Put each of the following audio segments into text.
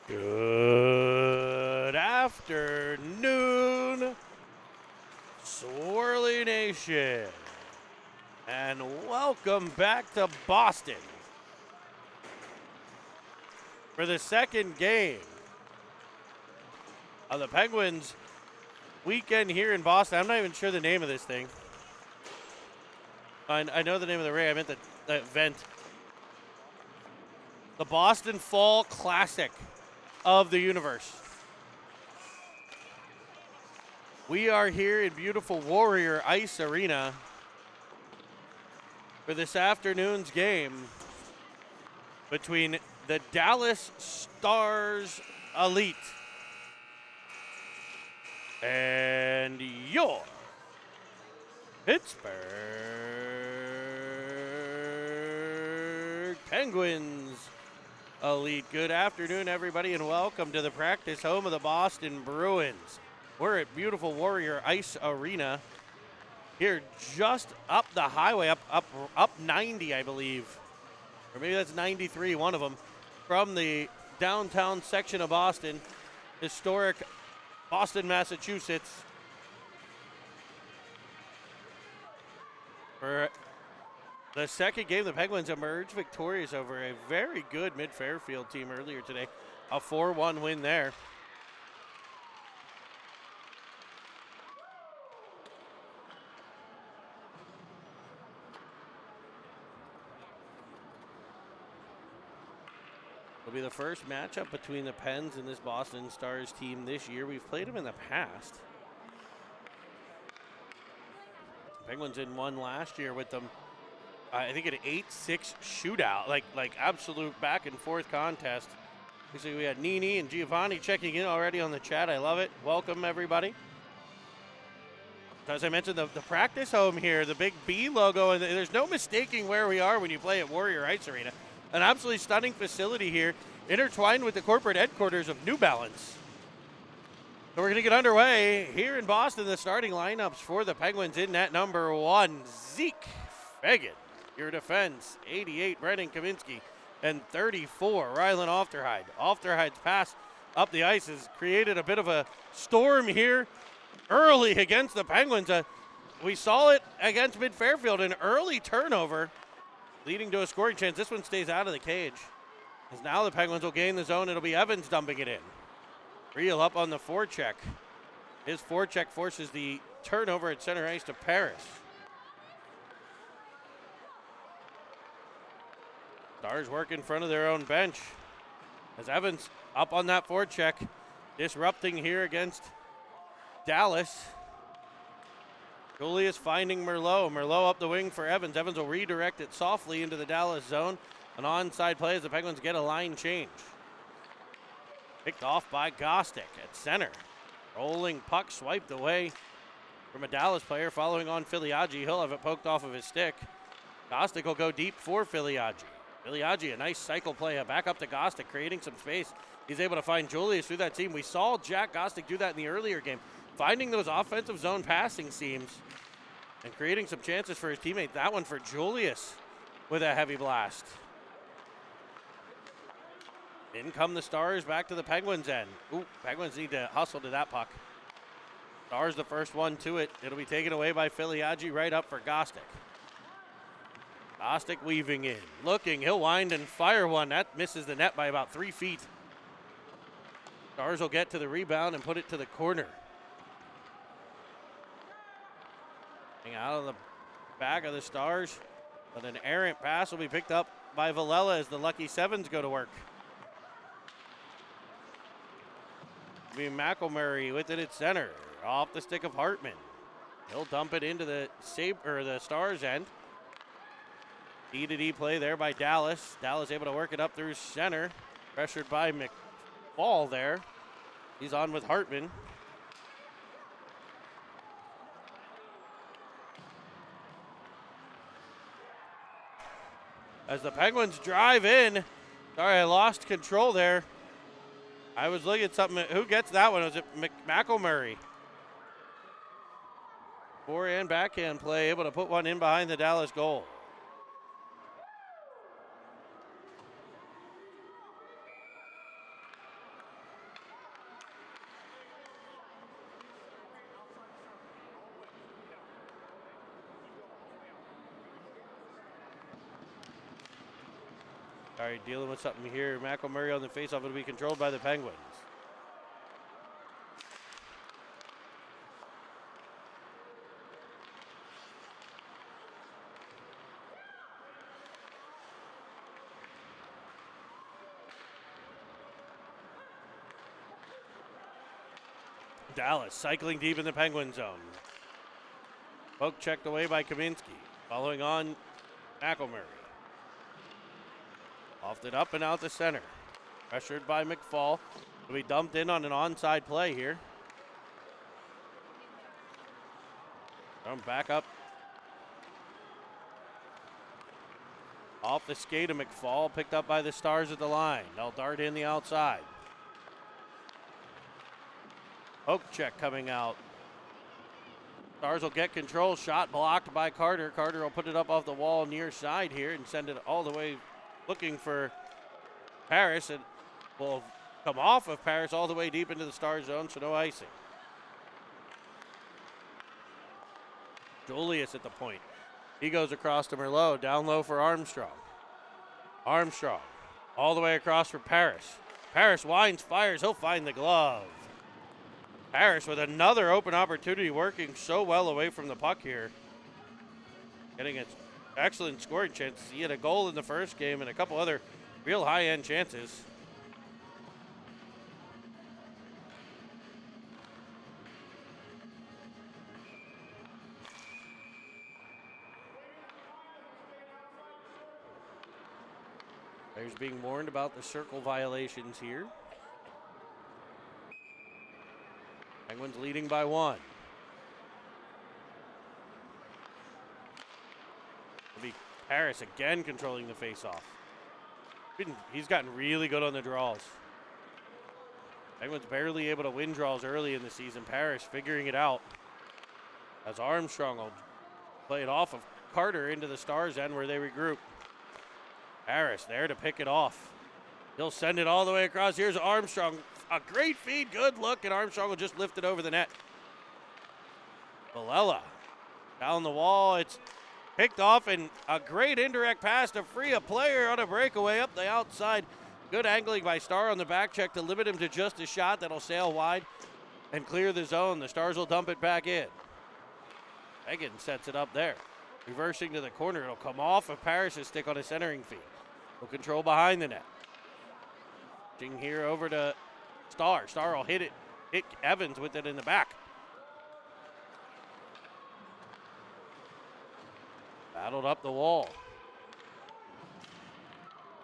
Good afternoon, Swirly Nation, and welcome back to Boston for the second game of the Penguins weekend here in Boston. I'm not even sure the name of this thing. I know the name of the ring. I meant the event. The Boston Fall Classic of the Universe. We are here in beautiful Warrior Ice Arena for this afternoon's game between the Dallas Stars Elite and your Pittsburgh Penguins Elite. Good afternoon, everybody, and welcome to the practice home of the Boston Bruins. We're at beautiful Warrior Ice Arena here just up the highway, up 90, I believe. Or maybe that's 93, one of them, from the downtown section of Boston, historic Boston, Massachusetts. For the second game, the Penguins emerged victorious over a very good Mid-Fairfield team earlier today. A 4-1 win there. It'll be the first matchup between the Pens and this Boston Stars team this year. We've played them in the past. The Penguins in one last year with them. I think an 8-6 shootout, like absolute back and forth contest. We had Nini and Giovanni checking in already on the chat. I love it. Welcome, everybody. As I mentioned, the practice home here, the big B logo, and there's no mistaking where we are when you play at Warrior Ice Arena. An absolutely stunning facility here, intertwined with the corporate headquarters of New Balance. So we're going to get underway here in Boston. The starting lineups for the Penguins in at number 1, Zeke Fagan. Your defense, 88, Brendan Kaminski, and 34, Rylan Ofterhide. Ofterhide's pass up the ice has created a bit of a storm here early against the Penguins. We saw it against Mid-Fairfield, an early turnover leading to a scoring chance. This one stays out of the cage. As now the Penguins will gain the zone. It'll be Evans dumping it in. Reel up on the forecheck. His forecheck forces the turnover at center ice to Paris. Stars work in front of their own bench as Evans up on that forecheck, disrupting here against Dallas. Julius finding Merlot. Merlot up the wing for Evans. Evans will redirect it softly into the Dallas zone. An onside play as the Penguins get a line change. Picked off by Gostick at center. Rolling puck swiped away from a Dallas player following on Filiaggi. He'll have it poked off of his stick. Gostick will go deep for Filiaggi. Filiaggi, a nice cycle play, back up to Gostick, creating some space. He's able to find Julius through that seam. We saw Jack Gostick do that in the earlier game, finding those offensive zone passing seams and creating some chances for his teammate. That one for Julius with a heavy blast. In come the Stars back to the Penguins end. Ooh, Penguins need to hustle to that puck. Stars the first one to it. It'll be taken away by Filiaggi right up for Gostick. Gostick weaving in. Looking, he'll wind and fire one. That misses the net by about 3 feet. Stars will get to the rebound and put it to the corner. Out of the back of the Stars, but an errant pass will be picked up by Villela as the Lucky Sevens go to work. It'll be McElmurray with it at center, off the stick of Hartman. He'll dump it into the Stars end. D-to-D play there by Dallas. Dallas able to work it up through center, pressured by McFall there. He's on with Hartman. As the Penguins drive in. Sorry, I lost control there. I was looking at something. Who gets that one? Was it McElmurray? Forehand, backhand play, able to put one in behind the Dallas goal. All right, dealing with something here. McElmurray on the faceoff. It'll be controlled by the Penguins. Dallas cycling deep in the Penguin zone. Poke checked away by Kaminsky. Following on McElmurray. Offed it up and out the center. Pressured by McFall. Will be dumped in on an onside play here. Back up. Off the skate of McFall. Picked up by the Stars at the line. They'll dart in the outside. Poke check coming out. Stars will get control. Shot blocked by Carter. Carter will put it up off the wall near side here and send it all the way looking for Paris. And will come off of Paris all the way deep into the Stars zone, so no icing. Julius at the point. He goes across to Merlot. Down low for Armstrong. Armstrong all the way across for Paris. Paris winds, fires. He'll find the glove. Paris with another open opportunity, working so well away from the puck here. Getting an excellent scoring chance. He had a goal in the first game and a couple other real high-end chances. Players being warned about the circle violations here. Penguins leading by 1. It'll be Paris again controlling the faceoff. He's gotten really good on the draws. Penguins barely able to win draws early in the season. Paris figuring it out as Armstrong will play it off of Carter into the Stars end where they regroup. Paris there to pick it off. He'll send it all the way across. Here's Armstrong. A great feed, good look, and Armstrong will just lift it over the net. Villela down the wall. It's picked off, and a great indirect pass to free a player on a breakaway up the outside. Good angling by Starr on the back check to limit him to just a shot that'll sail wide and clear the zone. The Stars will dump it back in. Megan sets it up there. Reversing to the corner. It'll come off of Paris' stick on a centering feed. Will control behind the net. Switching here over to Starr. Starr will hit Evans with it in the back. Battled up the wall.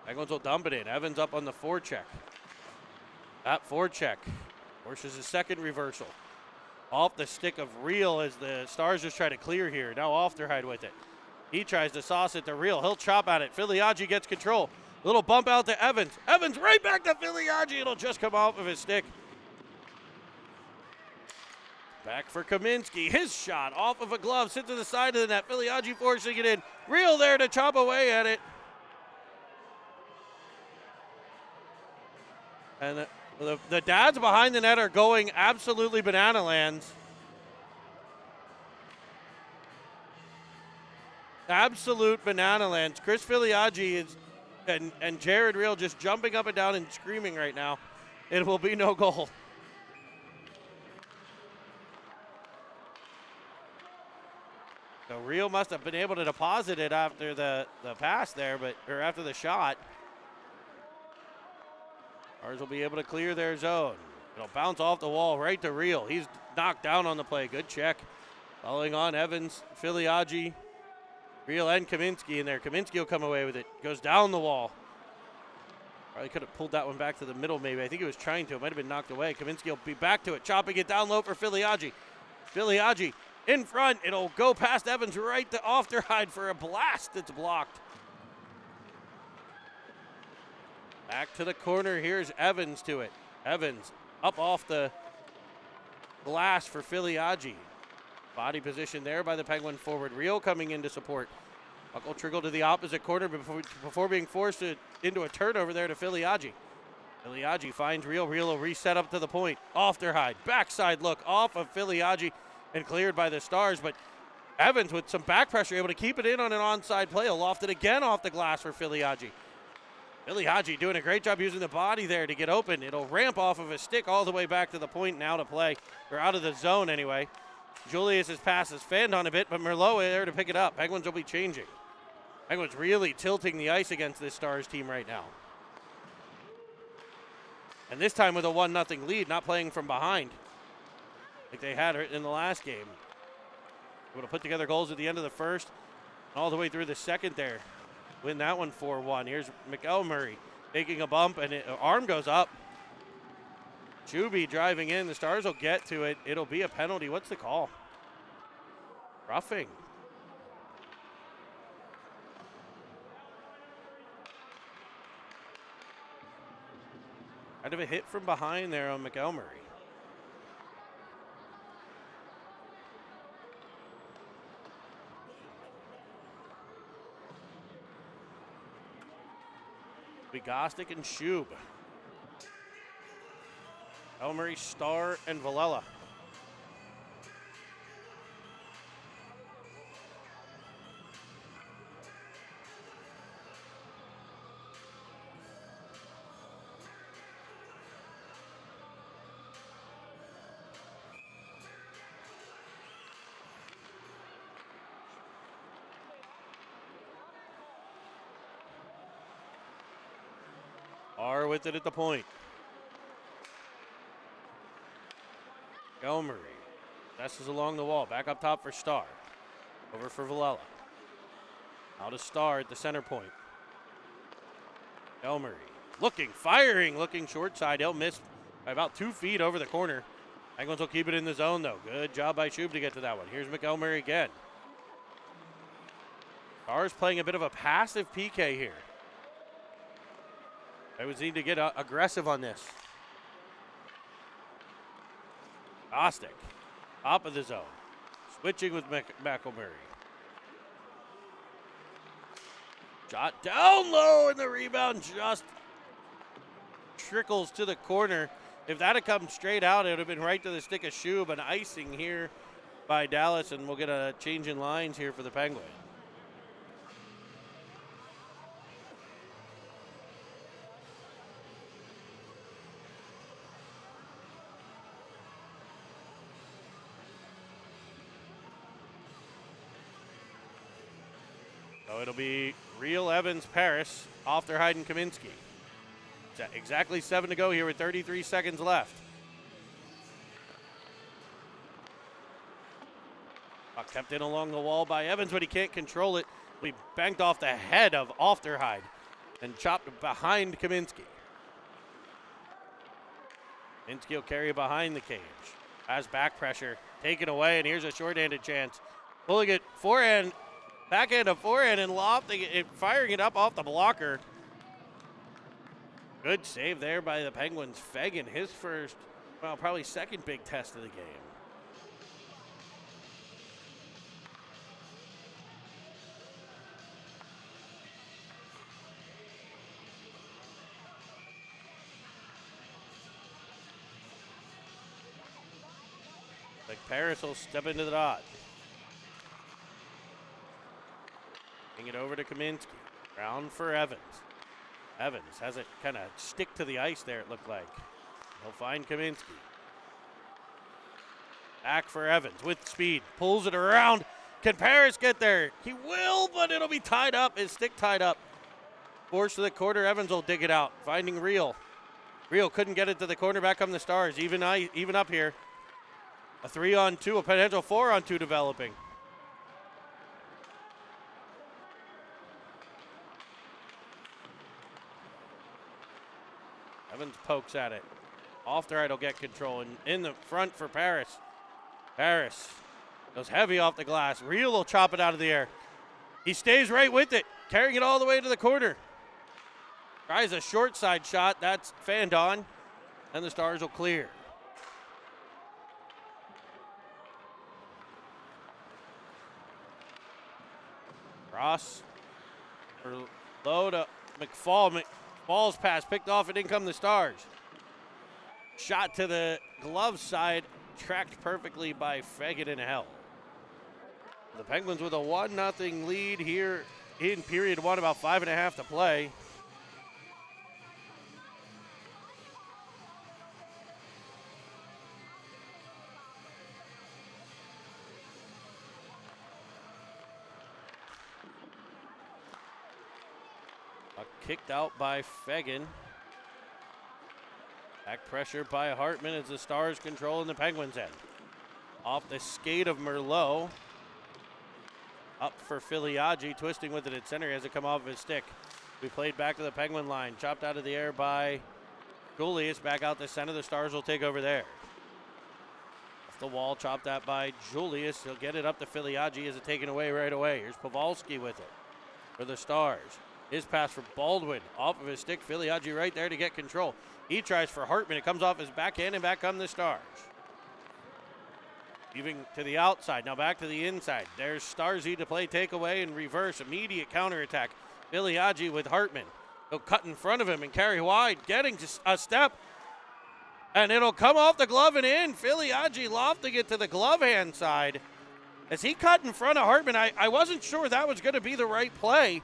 Penguins will dump it in. Evans up on the forecheck. That forecheck forces a second reversal. Off the stick of Reel as the Stars just try to clear here. Now Ofterhide with it. He tries to sauce it to Reel. He'll chop at it. Filiaggi gets control. Little bump out to Evans. Evans right back to Filiaggi. It'll just come off of his stick. Back for Kaminsky. His shot off of a glove. Sits to the side of the net. Filiaggi forcing it in. Reel there to chop away at it. And the dads behind the net are going absolutely banana lands. Absolute banana lands. Chris Filiaggi and Jared Reel just jumping up and down and screaming right now. It will be no goal. So Reel must have been able to deposit it after the pass there, or after the shot. Stars will be able to clear their zone. It'll bounce off the wall right to Reel. He's knocked down on the play. Good check. Following on Evans, Filiaggi, Reel and Kaminsky in there. Kaminsky will come away with it. Goes down the wall. Probably could have pulled that one back to the middle maybe. I think he was trying to. It might have been knocked away. Kaminsky will be back to it. Chopping it down low for Filiaggi. Filiaggi in front. It'll go past Evans right to Ofterhide for a blast. It's blocked. Back to the corner. Here's Evans to it. Evans up off the glass for Filiaggi. Body position there by the Penguin forward. Reel coming in to support. Puck will trickle to the opposite corner before being forced into a turnover there to Filiaggi. Filiaggi finds Reel. Reel will reset up to the point. Ofterhide. Backside look off of Filiaggi and cleared by the Stars. But Evans with some back pressure able to keep it in on an onside play. He'll loft it again off the glass for Filiaggi. Billy Hadji doing a great job using the body there to get open. It'll ramp off of a stick all the way back to the point and out of play, or out of the zone anyway. Julius's pass is fanned on a bit, but Merlot there to pick it up. Penguins will be changing. Penguins really tilting the ice against this Stars team right now. And this time with a 1-0 lead, not playing from behind like they had in the last game. Able to put together goals at the end of the first, all the way through the second there. Win that one 4-1. Here's McElmurray taking a bump, and arm goes up. Chuby driving in. The Stars will get to it. It'll be a penalty. What's the call? Roughing. Kind of a hit from behind there on McElmurray. Bogostic and Shub. Elmery, Starr, and Villela. Are with it at the point. Elmery passes along the wall. Back up top for Starr. Over for Villela. Out to Starr at the center point. Elmery looking, firing, looking short side. He'll miss by about 2 feet over the corner. Penguins will keep it in the zone though. Good job by Shub to get to that one. Here's McElmurray again. Star's playing a bit of a passive PK here. They would need to get aggressive on this. Bostic, top of the zone. Switching with McElmurray. Shot down low, and the rebound just trickles to the corner. If that had come straight out, it would have been right to the stick of Shub. An icing here by Dallas, and we'll get a change in lines here for the Penguins. So it'll be Real, Evans, Paris, Ofterheide, and Kaminsky. Exactly 7 to go here with 33 seconds left. Puck kept in along the wall by Evans, but he can't control it. We banked off the head of Ofterheide and chopped behind Kaminsky. Kaminsky will carry behind the cage. Has back pressure, taken away, and here's a shorthanded chance. Pulling it forehand. Backhand to forehand and lofting it, firing it up off the blocker. Good save there by the Penguins. Fagan, his first, well, probably second big test of the game. Like Paris will step into the dot. It over to Kaminsky. Round for Evans. Evans has it kind of stick to the ice there, it looked like. He'll find Kaminsky. Back for Evans with speed. Pulls it around. Can Paris get there? He will, but it'll be tied up. His stick tied up. Forced to the corner. Evans will dig it out. Finding Real. Real couldn't get it to the corner. Back come the Stars. Even up here. A 3-on-2, a potential 4-on-2 developing. Evans pokes at it. Off the right will get control. And in the front for Paris. Paris goes heavy off the glass. Real will chop it out of the air. He stays right with it. Carrying it all the way to the corner. Tries a short side shot. That's fanned on. And the Stars will clear. Ross. Low to McFall. Ball's pass picked off, it didn't come the Stars. Shot to the glove side, tracked perfectly by Fagan and Hell. The Penguins with a 1-0 lead here in period one, about 5.5 to play. Kicked out by Fegan. Back pressure by Hartman as the Stars control in the Penguins' end. Off the skate of Merlot. Up for Filiaggi, twisting with it at center. He has it come off of his stick. We played back to the Penguin line. Chopped out of the air by Julius. Back out the center. The Stars will take over there. Off the wall, chopped out by Julius. He'll get it up to Filiaggi. Is it taken away right away? Here's Pavelski with it for the Stars. His pass for Baldwin off of his stick. Filiaggi right there to get control. He tries for Hartman. It comes off his backhand, and back come the Stars. Moving to the outside. Now back to the inside. There's Starzy to play takeaway and reverse. Immediate counterattack. Filiaggi with Hartman. He'll cut in front of him and carry wide. Getting just a step. And it'll come off the glove and in. Filiaggi lofting it to the glove hand side. As he cut in front of Hartman, I wasn't sure that was going to be the right play.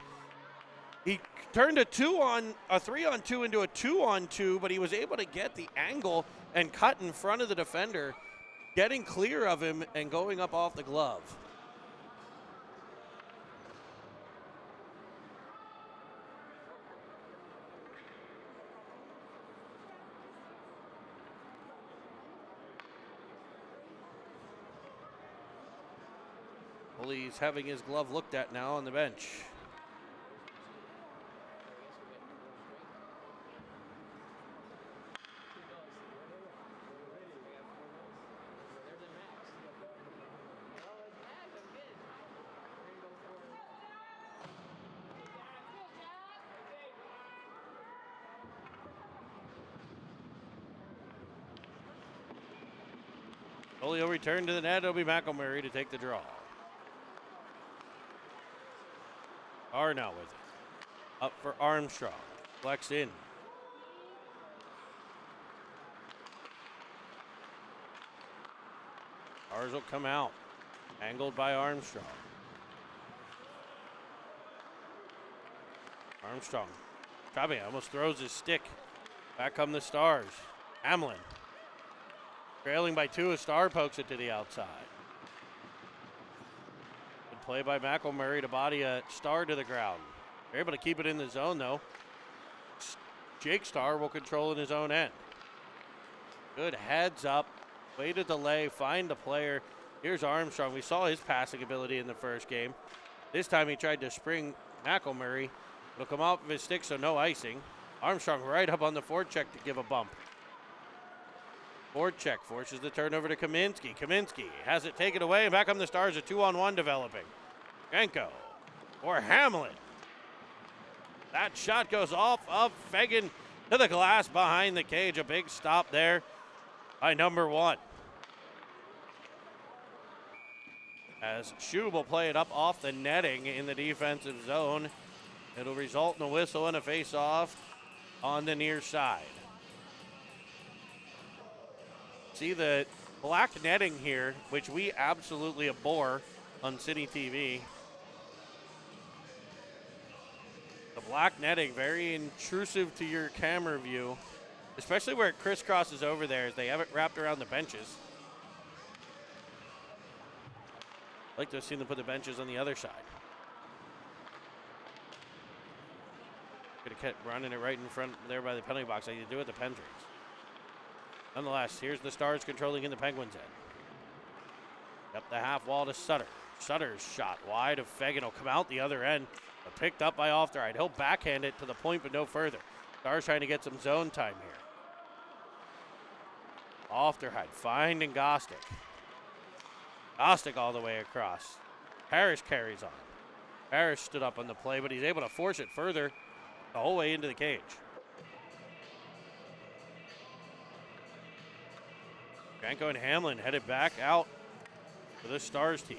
He turned a 3-on-2 into a 2-on-2, but he was able to get the angle and cut in front of the defender, getting clear of him and going up off the glove. Well, he's having his glove looked at now on the bench. He'll return to the net. It'll be McElmurray to take the draw. Arnott with it. Up for Armstrong. Flex in. Stars will come out. Angled by Armstrong. Armstrong. Trabe almost throws his stick. Back come the Stars. Hamlin. Trailing by 2, a Star pokes it to the outside. Good play by McElmurray to body a Star to the ground. They're able to keep it in the zone, though. Jake Star will control in his own end. Good heads up. Way to delay, find the player. Here's Armstrong. We saw his passing ability in the first game. This time he tried to spring McElmurray. It'll come off of his stick, so no icing. Armstrong right up on the forecheck to give a bump. Forecheck forces the turnover to Kaminsky. Kaminsky has it taken away, and back on the Stars, a 2-on-1 developing. Genko or Hamlin. That shot goes off of Fegan to the glass behind the cage. A big stop there by number 1. As Schub will play it up off the netting in the defensive zone. It'll result in a whistle and a face-off on the near side. See the black netting here, which we absolutely abhor on City TV. The black netting, very intrusive to your camera view, especially where it crisscrosses over there as they have it wrapped around the benches. I'd like to have seen them put the benches on the other side. Could have kept running it right in front there by the penalty box like you do at the Penguins. Nonetheless, here's the Stars controlling in the Penguins' end. Up the half wall to Sutter. Sutter's shot wide of Fegan will come out the other end, but picked up by Ofterheide. He'll backhand it to the point, but no further. Stars trying to get some zone time here. Ofterheide finding Gostick. Gostick all the way across. Parrish carries on. Parrish stood up on the play, but he's able to force it further the whole way into the cage. Franco and Hamlin headed back out for the Stars team.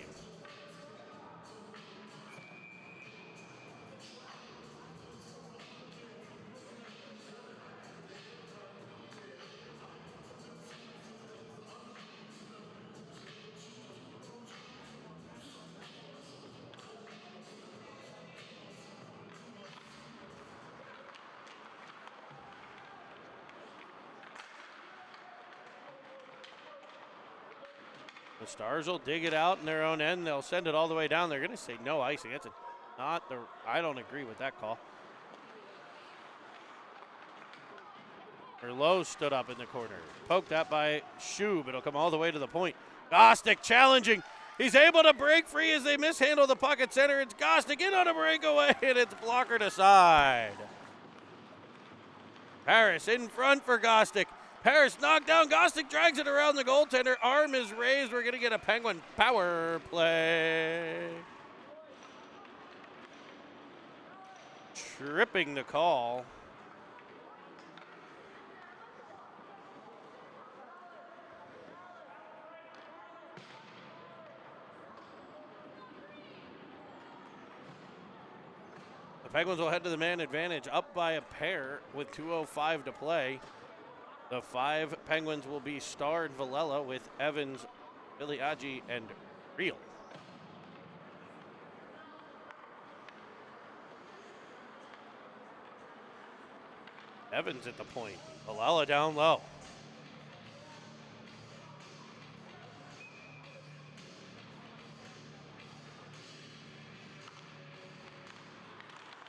The Stars will dig it out in their own end. They'll send it all the way down. They're going to say no icing. That's not the. I don't agree with that call. Or Lowe stood up in the corner. Poked that by Shu, but it'll come all the way to the point. Gostick challenging. He's able to break free as they mishandle the puck at center. It's Gostick in on a breakaway, and it's blockered aside. Paris in front for Gostick. Paris knocked down. Gostick drags it around the goaltender. Arm is raised. We're going to get a Penguin power play. Tripping the call. The Penguins will head to the man advantage, up by a pair with 2:05 to play. The 5 Penguins will be Starr and Villela with Evans, Filiaggi, and Reel. Evans at the point. Villela down low.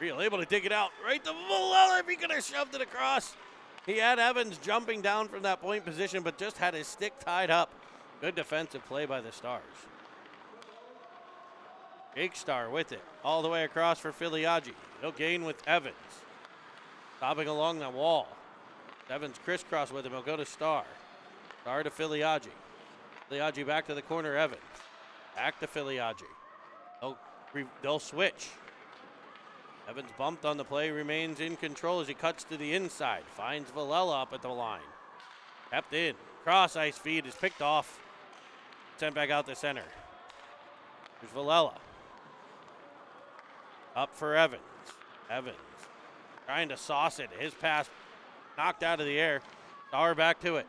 Reel able to dig it out right to Villela. If he could have shoved it across. He had Evans jumping down from that point position, but just had his stick tied up. Good defensive play by the Stars. Jake Starr with it all the way across for Filiaggi. He'll gain with Evans. Stopping along the wall. Evans crisscross with him. He'll go to Starr. Starr to Filiaggi. Filiaggi back to the corner. Evans. Back to Filiaggi. They'll switch. Evans bumped on the play, remains in control as he cuts to the inside. Finds Villela up at the line. Kept in. Cross ice feed is picked off. Sent back out the center. Here's Villela. Up for Evans. Evans trying to sauce it. His pass knocked out of the air. Starr back to it.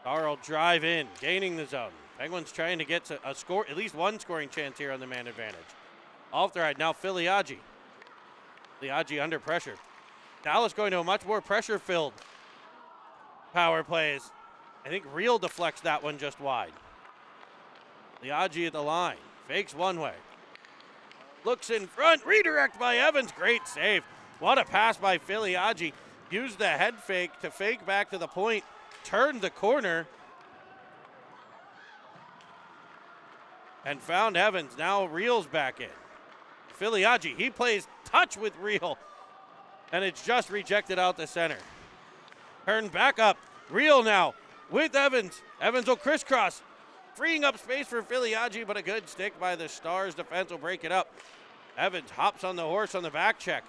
Starr will drive in, gaining the zone. Penguins trying to get a score, at least one scoring chance here on the man advantage. Off the right now, Filiaggi. Filiaggi under pressure. Dallas going to a much more pressure-filled power plays. I think Reel deflects that one just wide. Filiaggi at the line. Fakes one way. Looks in front. Redirect by Evans. Great save. What a pass by Filiaggi. Used the head fake to fake back to the point. Turned the corner. And found Evans. Now Reel's back in. Filiaggi, he plays touch with Reel. And it's just rejected out the center. Turned back up. Reel now with Evans. Evans will crisscross. Freeing up space for Filiaggi, but a good stick by the Stars. Defense will break it up. Evans hops on the horse on the back check.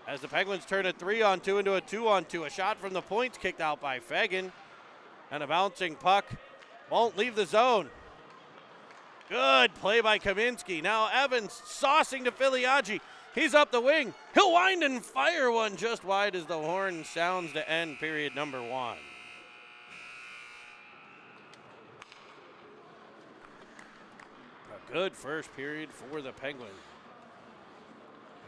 As the Penguins turn a 3-on-2 into a 2-on-2. A shot from the points kicked out by Fagan. And a bouncing puck won't leave the zone. Good play by Kaminsky. Now Evans saucing to Filiaggi. He's up the wing. He'll wind and fire one just wide as the horn sounds to end period number 1. A good first period for the Penguins.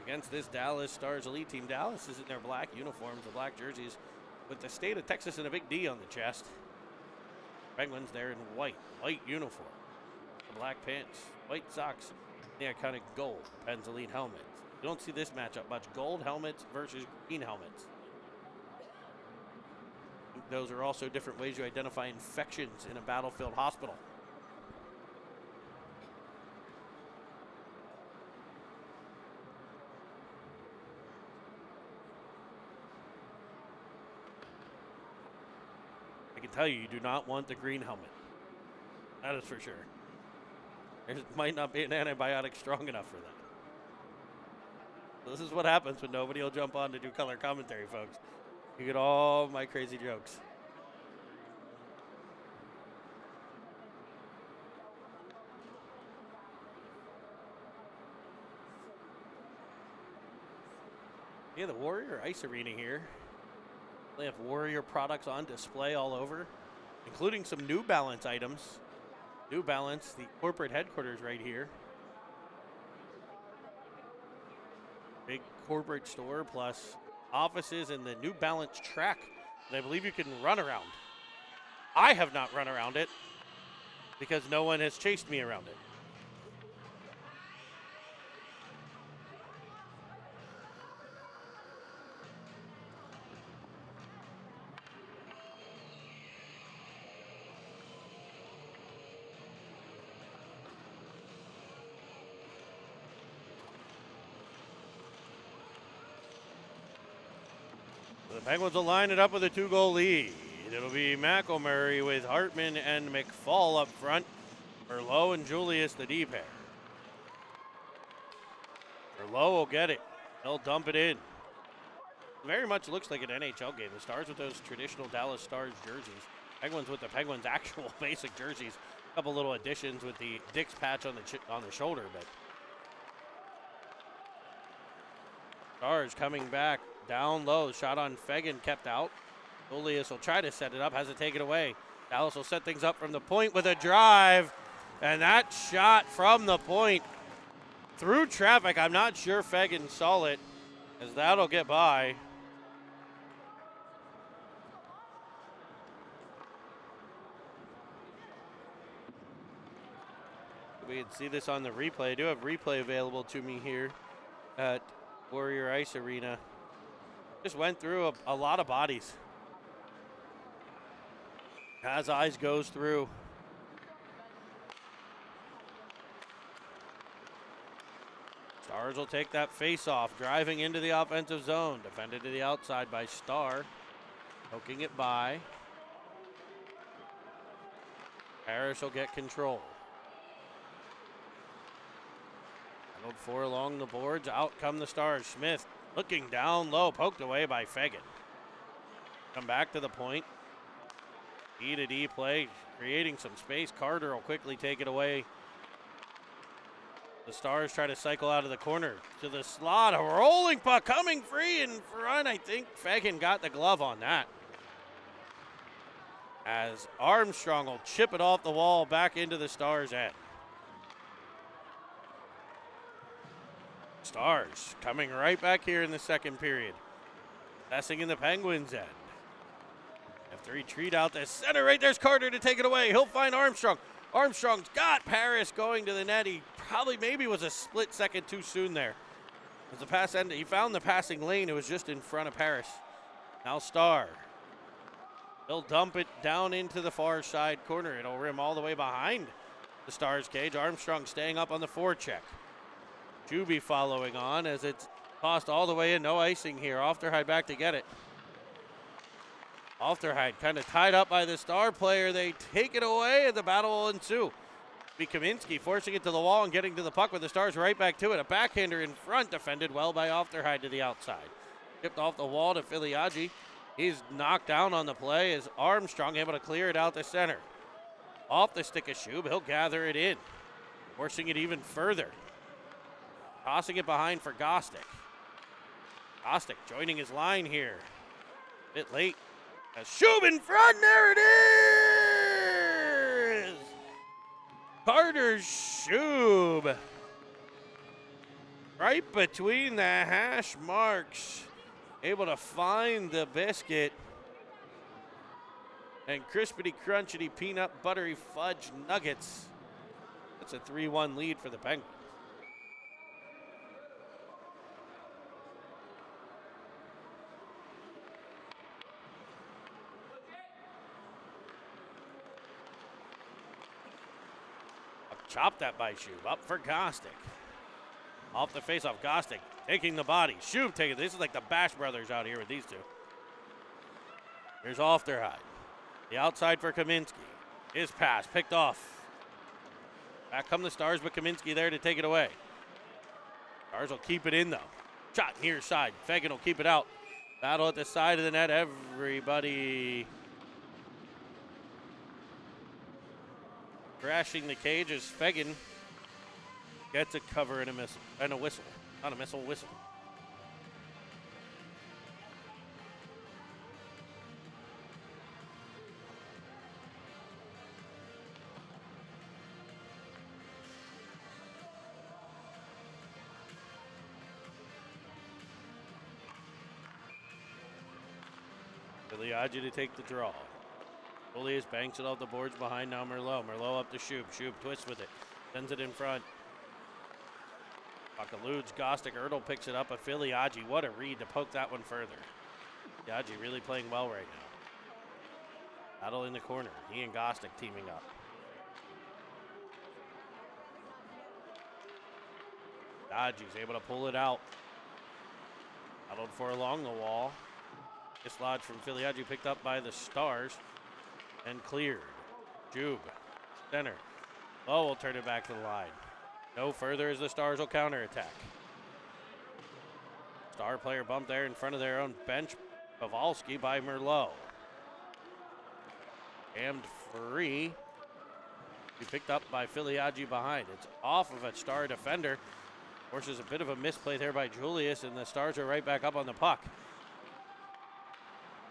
Against this Dallas Stars elite team. Dallas is in their black uniforms, the black jerseys, with the state of Texas and a big D on the chest. Penguins there in white uniform. Black pants, white socks, the iconic gold Pens Elite helmets. You don't see this matchup much. Gold helmets versus green helmets. Those are also different ways you identify infections in a battlefield hospital. I can tell you, you do not want the green helmet. That is for sure. There might not be an antibiotic strong enough for that. This is what happens when nobody will jump on to do color commentary, folks. You get all my crazy jokes. Yeah, the Warrior Ice Arena here. They have Warrior products on display all over, including some New Balance items. New Balance, the corporate headquarters right here. Big corporate store plus offices and the New Balance track that I believe you can run around. I have not run around it because no one has chased me around it. The Penguins will line it up with a 2-goal lead. It'll be McElmurray with Hartman and McFall up front. Merlot and Julius, the D pair. Merlot will get it. He'll dump it in. Very much looks like an NHL game. The Stars with those traditional Dallas Stars jerseys. Penguins with the Penguins' actual basic jerseys. A couple little additions with the Dick's patch on the shoulder, but Stars coming back down low. Shot on Fegan kept out. Julius will try to set it up, has it taken away. Dallas will set things up from the point with a drive, and that shot from the point through traffic. I'm not sure Fegan saw it, as that'll get by. We can see this on the replay. I do have replay available to me here at Warrior Ice Arena. Just went through a lot of bodies. As eyes goes through. Stars will take that face off, driving into the offensive zone. Defended to the outside by Starr. Poking it by. Harris will get control. 4 along the boards. Out come the Stars. Smith looking down low. Poked away by Fegan. Come back to the point. D to D play. Creating some space. Carter will quickly take it away. The Stars try to cycle out of the corner to the slot. A rolling puck coming free in front. I think Fegan got the glove on that. As Armstrong will chip it off the wall back into the Stars' end. Stars coming right back here in the second period. Passing in the Penguins' end. Have to retreat out the center. Right there's Carter to take it away. He'll find Armstrong. Armstrong's got Paris going to the net. He probably maybe was a split second too soon there. As the pass ended, he found the passing lane. It was just in front of Paris. Now Starr. He'll dump it down into the far side corner. It'll rim all the way behind the Stars' cage. Armstrong staying up on the forecheck. Juby following on as it's tossed all the way in. No icing here. Ofterheide back to get it. Ofterheide kind of tied up by the Star player. They take it away and the battle will ensue. Be Kaminsky forcing it to the wall and getting to the puck with the Stars right back to it. A backhander in front, defended well by Ofterheide to the outside. Tipped off the wall to Filiaggi. He's knocked down on the play as Armstrong able to clear it out the center. Off the stick of Shub, he'll gather it in. Forcing it even further. Tossing it behind for Gostick. Gostick joining his line here. Bit late. As Shub in front, there it is! Carter Shub. Right between the hash marks. Able to find the biscuit. And crispity, crunchity, peanut buttery fudge nuggets. That's a 3-1 lead for the Penguins. Chop that by Shub. Up for Gostick. Off the face-off, Gostick taking the body. Shub taking it. This is like the Bash Brothers out here with these two. Here's Ofterheide. The outside for Kaminsky. His pass picked off. Back come the Stars, but Kaminsky there to take it away. Stars will keep it in, though. Shot near side. Fegan will keep it out. Battle at the side of the net. Everybody crashing the cage as Fegan gets a cover and a missile. And a whistle. Not a missile, whistle. Filiaggi to take the draw. Julius banks it off the boards behind now Merlot. Merlot up to Shub. Shub twists with it. Sends it in front. Puck eludes Gostick. Ertl picks it up. A Filiaggi. What a read to poke that one further. Filiaggi really playing well right now. Battle in the corner. He and Gostick teaming up. Filiaggi's able to pull it out. Battled for along the wall. Dislodged from Filiaggi, picked up by the Stars and cleared. Jube, center. Lowe will turn it back to the line. No further as the Stars will counterattack. Star player bumped there in front of their own bench. Pavelski by Merlot. Jammed free. He picked up by Filiaggi behind. It's off of a Star defender. Forces a bit of a misplay there by Julius, and the Stars are right back up on the puck.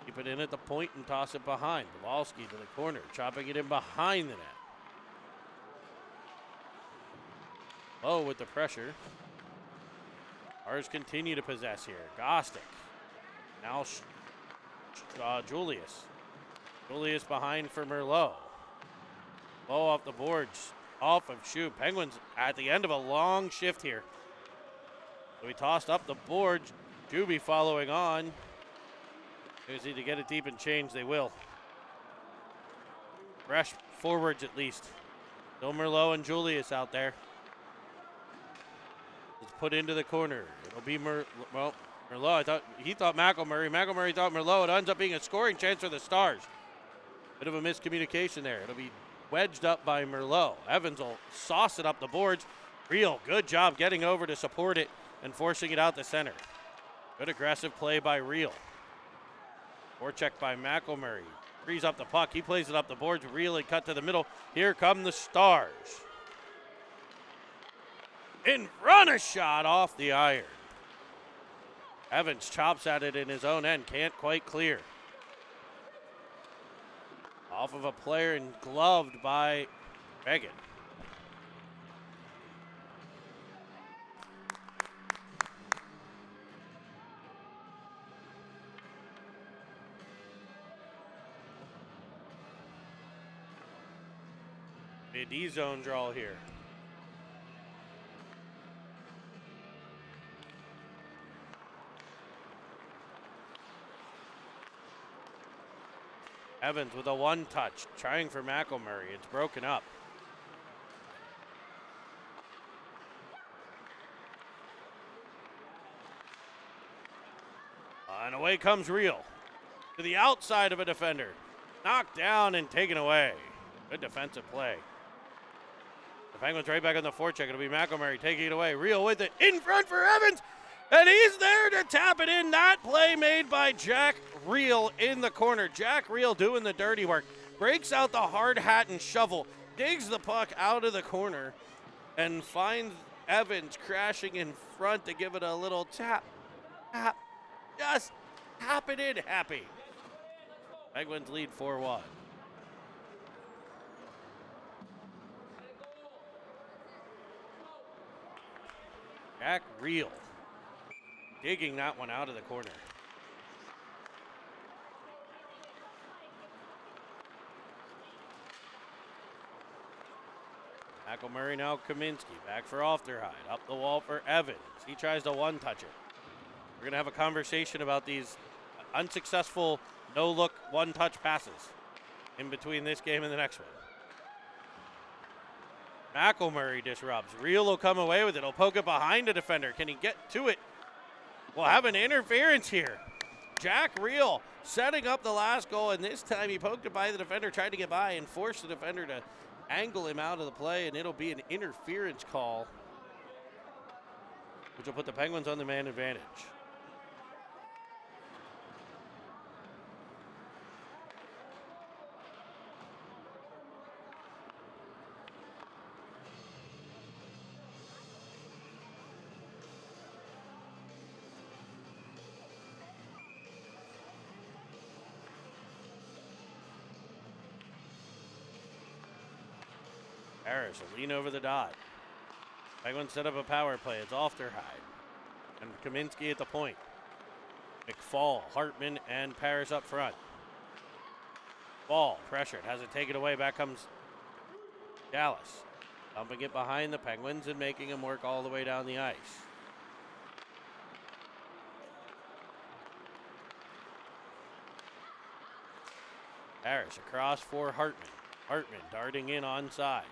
Keep it in at the point and toss it behind. Pavelski to the corner, chopping it in behind the net. Lowe with the pressure. Stars continue to possess here. Gostick. Now Julius. Julius behind for Merlot. Lowe off the boards. Off of Shube. Penguins at the end of a long shift here. So he tossed up the boards. Juby following on. They just need to get it deep and change. They will. Fresh forwards at least. Still Merlot and Julius out there. It's put into the corner. It'll be Merlot. He thought McElmurray. McElmurray thought Merlot. It ends up being a scoring chance for the Stars. Bit of a miscommunication there. It'll be wedged up by Merlot. Evans will sauce it up the boards. Real good job getting over to support it and forcing it out the center. Good aggressive play by Real. Forecheck by McElmurray. Frees up the puck. He plays it up the boards. Real and cut to the middle. Here come the Stars. In front, a shot off the iron. Evans chops at it in his own end. Can't quite clear. Off of a player and gloved by Megan. A D-zone draw here. Evans with a one-touch, trying for McElmurray. It's broken up. And away comes Real. To the outside of a defender. Knocked down and taken away. Good defensive play. The Penguins right back on the forecheck. It'll be McElmurray taking it away. Real with it in front for Evans. And he's there to tap it in. That play made by Jack Real in the corner. Jack Real doing the dirty work. Breaks out the hard hat and shovel. Digs the puck out of the corner. And finds Evans crashing in front to give it a little tap. Tap. Just tap it in, happy. Penguins lead 4-1. Jack Real digging that one out of the corner. McElmurray now Kaminsky. Back for Ofterhide. Up the wall for Evans. He tries to one-touch it. We're going to have a conversation about these unsuccessful no-look one-touch passes in between this game and the next one. McElmurray disrupts. Real will come away with it. He'll poke it behind a defender. Can he get to it? We'll have an interference here. Jack Real setting up the last goal, and this time he poked it by the defender, tried to get by, and forced the defender to angle him out of the play, and it'll be an interference call, which will put the Penguins on the man advantage. Harris will lean over the dot. Penguins set up a power play. It's Ofterhide. And Kaminsky at the point. McFall, Hartman, and Paris up front. Ball, pressured, has it taken away. Back comes Dallas. Dumping it behind the Penguins and making them work all the way down the ice. Harris across for Hartman. Hartman darting in onside.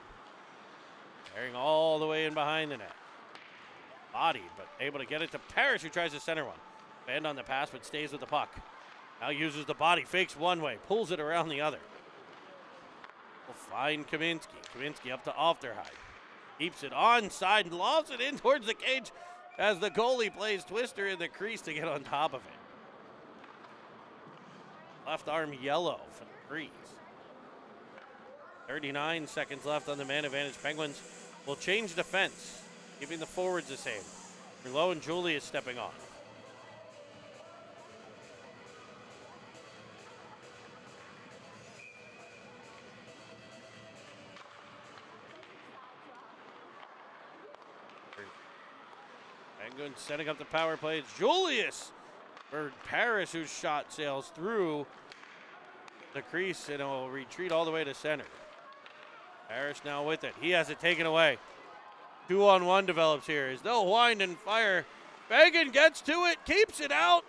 Carrying all the way in behind the net. Bodied, but able to get it to Paris, who tries to center one. Bend on the pass, but stays with the puck. Now uses the body, fakes one way, pulls it around the other. Will find Kaminsky. Kaminsky up to Aufderheide. Keeps it onside and lobs it in towards the cage as the goalie plays Twister in the crease to get on top of it. Left arm yellow for the crease. 39 seconds left on the man advantage. Penguins will change defense, keeping the forwards the same. Merlot and Julius stepping on. Penguins setting up the power play. It's Julius for Paris, whose shot sails through the crease and will retreat all the way to center. Paris now with it. He has it taken away. 2-on-1 develops here as they'll wind and fire. Fagan gets to it, keeps it out.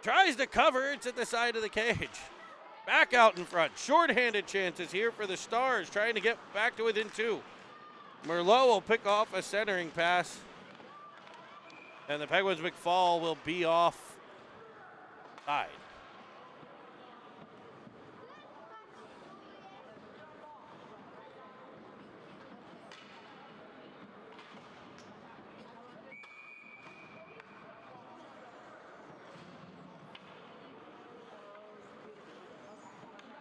Tries to cover. It's at the side of the cage. Back out in front. Shorthanded chances here for the Stars, trying to get back to within 2. Merlot will pick off a centering pass. And the Penguins McFall will be off side.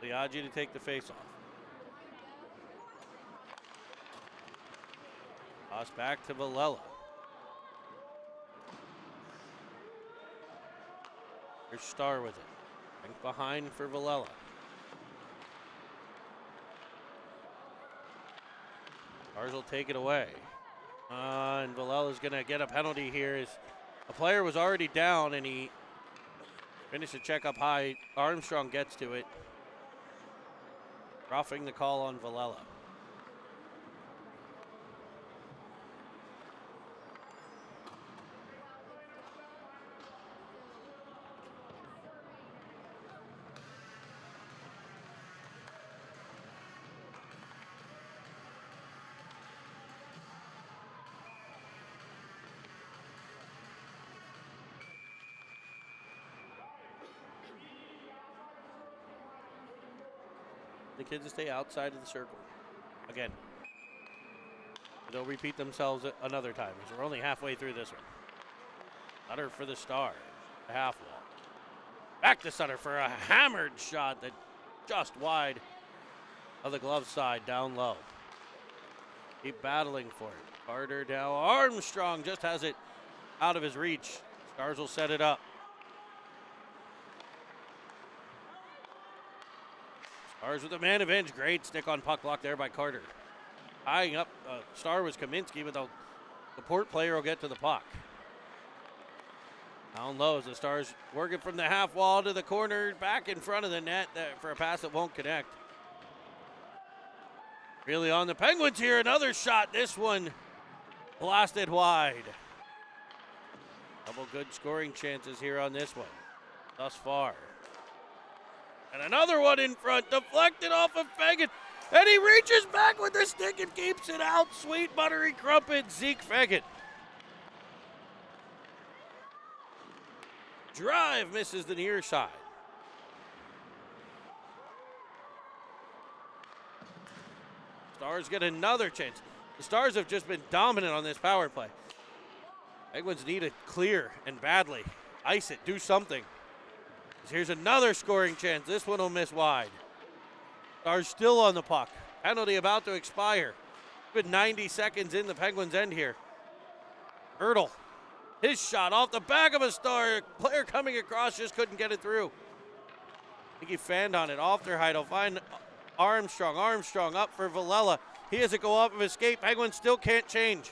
Liagi to take the face-off. Toss back to Villela. Here's Star with it. Bank behind for Villela. Stars will take it away. And Villela's going to get a penalty here as a player was already down and he finished a check up high. Armstrong gets to it. Roughing the call on Villela. The kids to stay outside of the circle. Again, they'll repeat themselves another time because we're only halfway through this one. Sutter for the Stars, the half wall. Back to Sutter for a hammered shot that just wide of the glove side, down low. Keep battling for it. Carter down. Armstrong just has it out of his reach. Stars will set it up. Stars with the man advantage. Great stick on puck block there by Carter. Tying up, Star was Kaminsky, but the port player will get to the puck. Down low as the Stars working from the half wall to the corner, back in front of the net for a pass that won't connect. Really on the Penguins here, another shot. This one blasted wide. Couple good scoring chances here on this one thus far. And another one in front, deflected off of Fagan. And he reaches back with the stick and keeps it out. Sweet buttery crumpet, Zeke Fagan. Drive misses the near side. Stars get another chance. The Stars have just been dominant on this power play. Penguins need it clear and badly. Ice it, do something. Here's another scoring chance. This one will miss wide. Stars still on the puck. Penalty about to expire. Been 90 seconds in the Penguins' end here. Ertl. His shot off the back of a Star. Player coming across just couldn't get it through. I think he fanned on it. Aufderheide will find Armstrong. Armstrong up for Villela. He has to go off of escape. Penguins still can't change.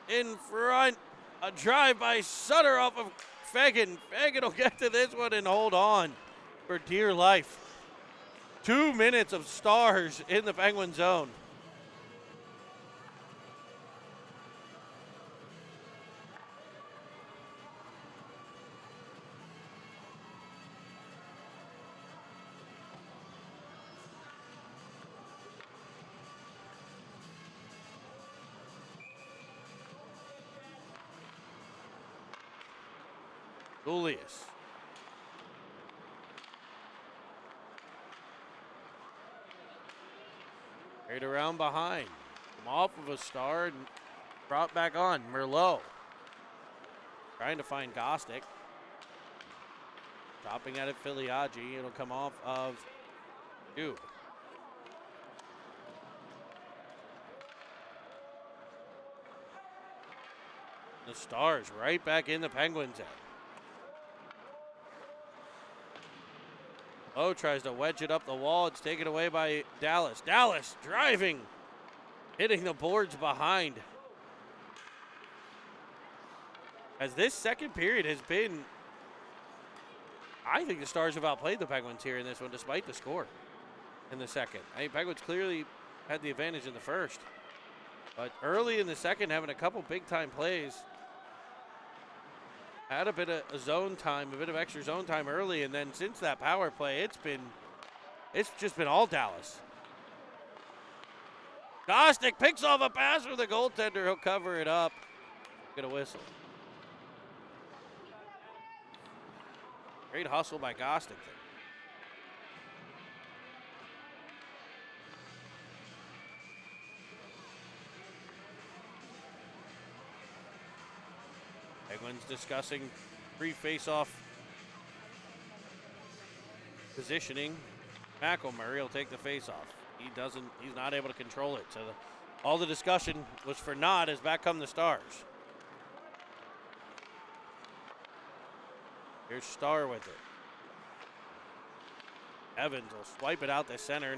In front. A drive by Sutter off of Fagan. Fagan will get to this one and hold on for dear life. 2 minutes of Stars in the Penguin zone. Julius. Right around behind. Come off of a star and brought back on. Merlot. Trying to find Gostick. Dropping at it, Filiaggi. It'll come off of Dube. The Stars right back in the Penguins' end. Lowe tries to wedge it up the wall. It's taken away by Dallas. Dallas driving, hitting the boards behind. As this second period has been, I think the Stars have outplayed the Penguins here in this one, despite the score in the second. I think Penguins clearly had the advantage in the first. But early in the second, having a couple big-time plays. Had a bit of zone time, a bit of extra zone time early, and then since that power play, it's just been all Dallas. Gostick picks off a pass for the goaltender. He'll cover it up. Get a whistle. Great hustle by Gostick there. Penguins discussing pre-face-off positioning. McElmurray will take the face-off. He's not able to control it. So all the discussion was for naught as back come the Stars. Here's Starr with it. Evans will swipe it out the center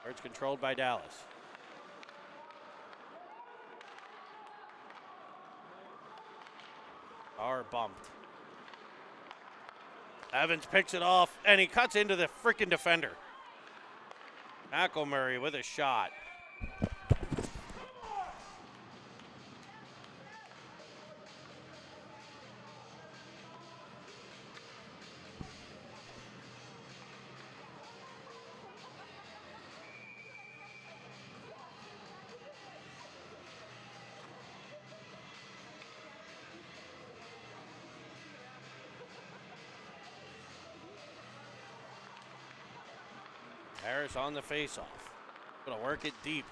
where it's controlled by Dallas. Starr bumped. Evans picks it off, and he cuts into the freaking defender. McElmurray with a shot. Harris on the faceoff. Gonna work it deep.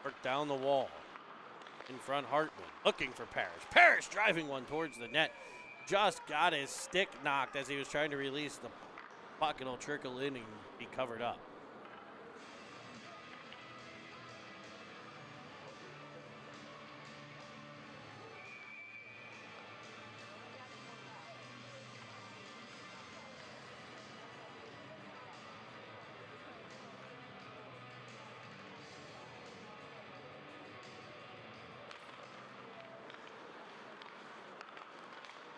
Work down the wall. In front, Hartman looking for Parrish. Parrish driving one towards the net. Just got his stick knocked as he was trying to release the puck. It'll trickle in and be covered up.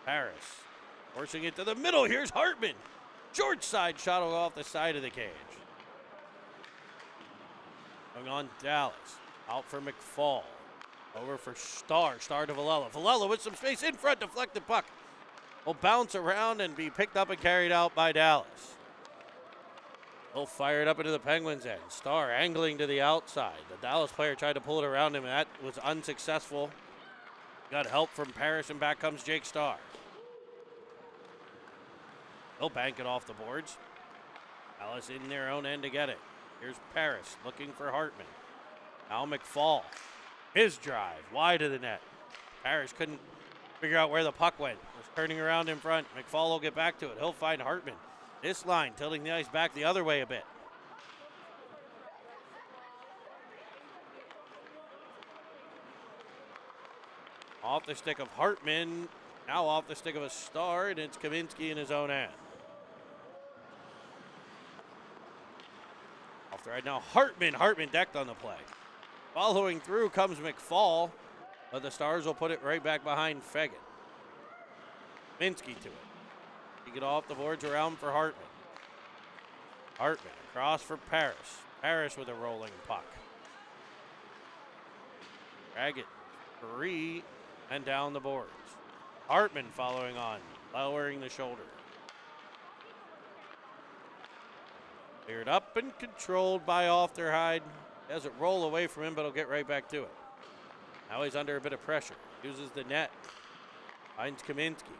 Harris forcing it to the middle. Here's Hartman. Short side shot off the side of the cage. Going on Dallas. Out for McFall. Over for Starr. Starr to Villela. Villela with some space in front. Deflected puck. Will bounce around and be picked up and carried out by Dallas. He'll fire it up into the Penguins' end. Starr angling to the outside. The Dallas player tried to pull it around him, and that was unsuccessful. Got help from Parrish, and back comes Jake Starr. They'll bank it off the boards. Dallas in their own end to get it. Here's Parrish looking for Hartman. Now McFall. His drive wide of the net. Parrish couldn't figure out where the puck went. Was turning around in front. McFall will get back to it. He'll find Hartman. This line tilting the ice back the other way a bit. Off the stick of Hartman. Now off the stick of a Starr, and it's Kaminsky in his own end. Off the right now, Hartman. Hartman decked on the play. Following through comes McFall, but the Stars will put it right back behind Fegan. Kaminsky to it. He get off the boards around for Hartman. Hartman across for Parrish. Parrish with a rolling puck. Drag it free and down the boards. Hartman following on, lowering the shoulder. Cleared up and controlled by Aufderheide. Doesn't roll away from him, but he'll get right back to it. Now he's under a bit of pressure. Uses the net. Finds Kaminsky.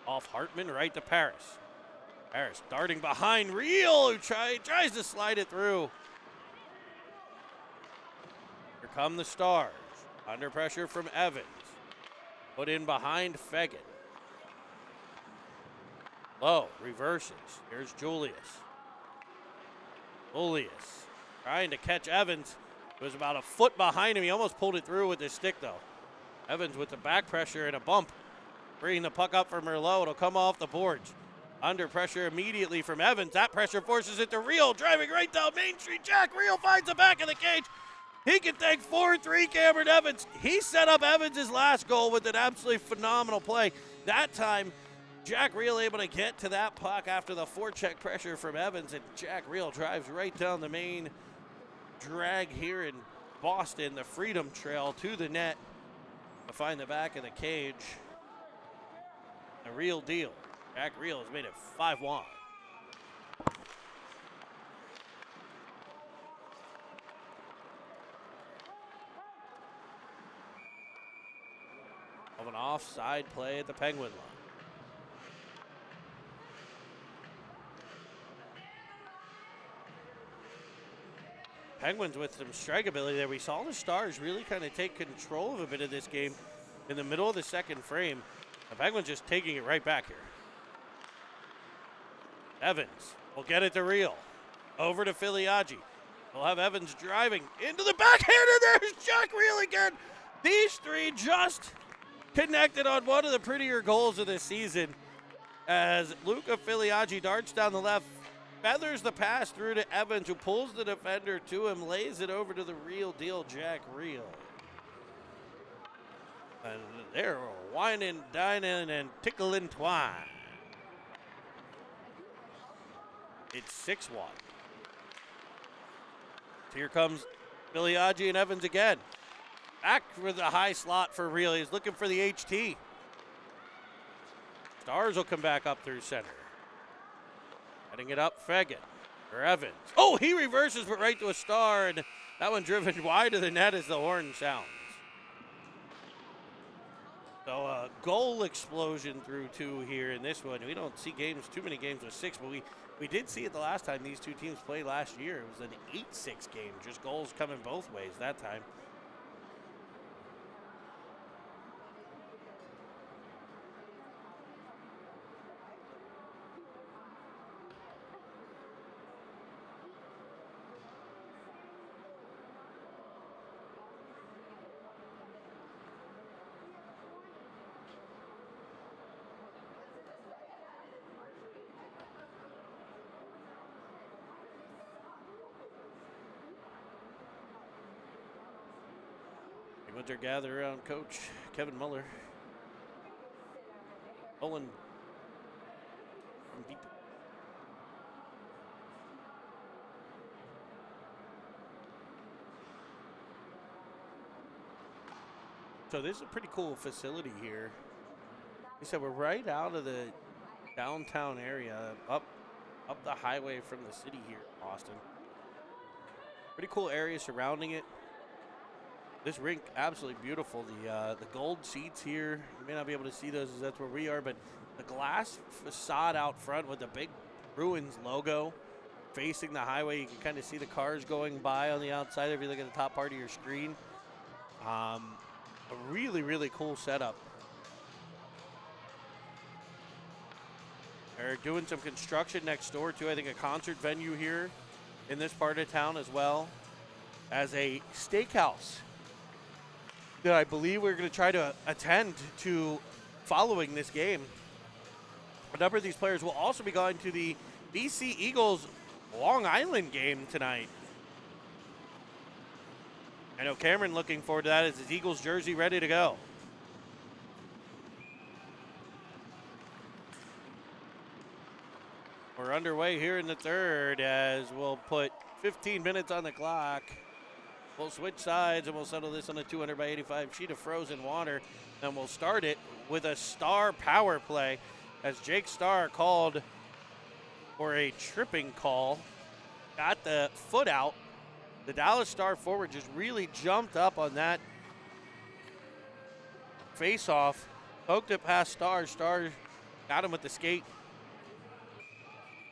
Off Hartman, right to Paris. Paris darting behind Real, who tries to slide it through. Here come the Stars. Under pressure from Evans. Put in behind Fegan. Low, reverses. Here's Julius. Julius trying to catch Evans. It was about a foot behind him. He almost pulled it through with his stick, though. Evans with the back pressure and a bump. Bringing the puck up for Merlot. It'll come off the boards. Under pressure immediately from Evans. That pressure forces it to Real. Driving right down Main Street. Jack Real finds the back of the cage. He can thank 4-3 Cameron Evans. He set up Evans' last goal with an absolutely phenomenal play. That time, Jack Real able to get to that puck after the forecheck pressure from Evans, and Jack Real drives right down the main drag here in Boston, the Freedom Trail to the net to find the back of the cage. The real deal. Jack Real has made it 5-1. Of an offside play at the Penguin line. Penguins with some strike ability there. We saw the Stars really kind of take control of a bit of this game in the middle of the second frame. The Penguins just taking it right back here. Evans will get it to Real. Over to Filiaggi. We'll have Evans driving into the backhand, and there's Jack Real again. These three just connected on one of the prettier goals of this season as Luca Filiaggi darts down the left, feathers the pass through to Evans, who pulls the defender to him, lays it over to the real deal, Jack Real. And they're whining, dining, and tickling twine. It's 6-1. Here comes Filiaggi and Evans again. Back for the high slot for Real. He's looking for the HT. Stars will come back up through center. Heading it up, Fegan for Evans. Oh, he reverses, but right to a Star, and that one driven wide of the net as the horn sounds. So a goal explosion through two here in this one. We don't see too many games with 6, but we did see it the last time these two teams played last year. It was an 8-6 game, just goals coming both ways that time. Penguins are gathered around Coach Kevin Muller. Owen from deep. So this is a pretty cool facility here. Like I said, we're right out of the downtown area, up the highway from the city here in Boston. Pretty cool area surrounding it. This rink, absolutely beautiful. The gold seats here, you may not be able to see those as that's where we are, but the glass facade out front with the big Bruins logo facing the highway. You can kind of see the cars going by on the outside if you look at the top part of your screen. A really, really cool setup. They're doing some construction next door too. I think a concert venue here in this part of town as well as a steakhouse that I believe we're going to try to attend to following this game. A number of these players will also be going to the BC Eagles Long Island game tonight. I know Cameron looking forward to that as his Eagles jersey ready to go. We're underway here in the third as we'll put 15 minutes on the clock. We'll switch sides and we'll settle this on a 200 by 85 sheet of frozen water. And we'll start it with a Star power play as Jake Starr called for a tripping call. Got the foot out The Dallas Star forward just really jumped up on that face-off, poked it past Star. Star got him with the skate.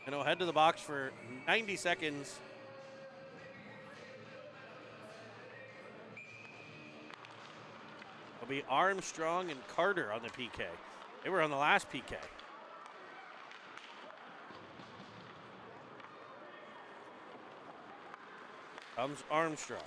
And he'll head to the box for 90 seconds. It'll be Armstrong and Carter on the PK. They were on the last PK. Comes Armstrong.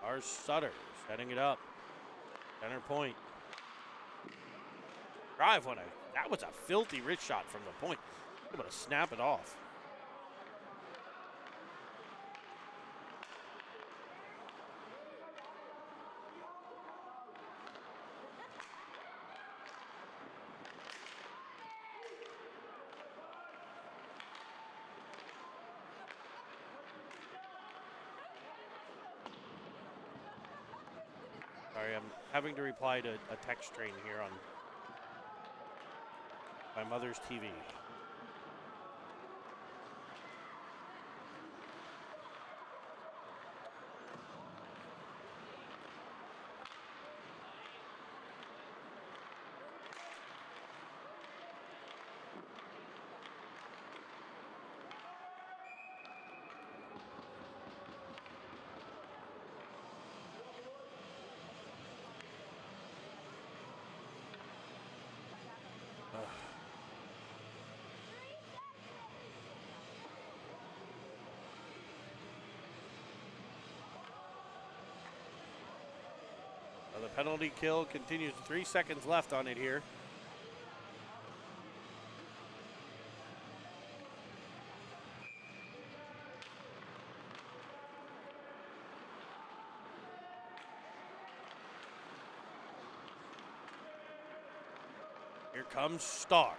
Our Sutter setting it up. Center point. Drive one. That was a filthy wrist shot from the point. Able to snap it off. Sorry, I'm having to reply to a text train here on my mother's TV. The penalty kill continues. 3 seconds left on it here. Here comes Star.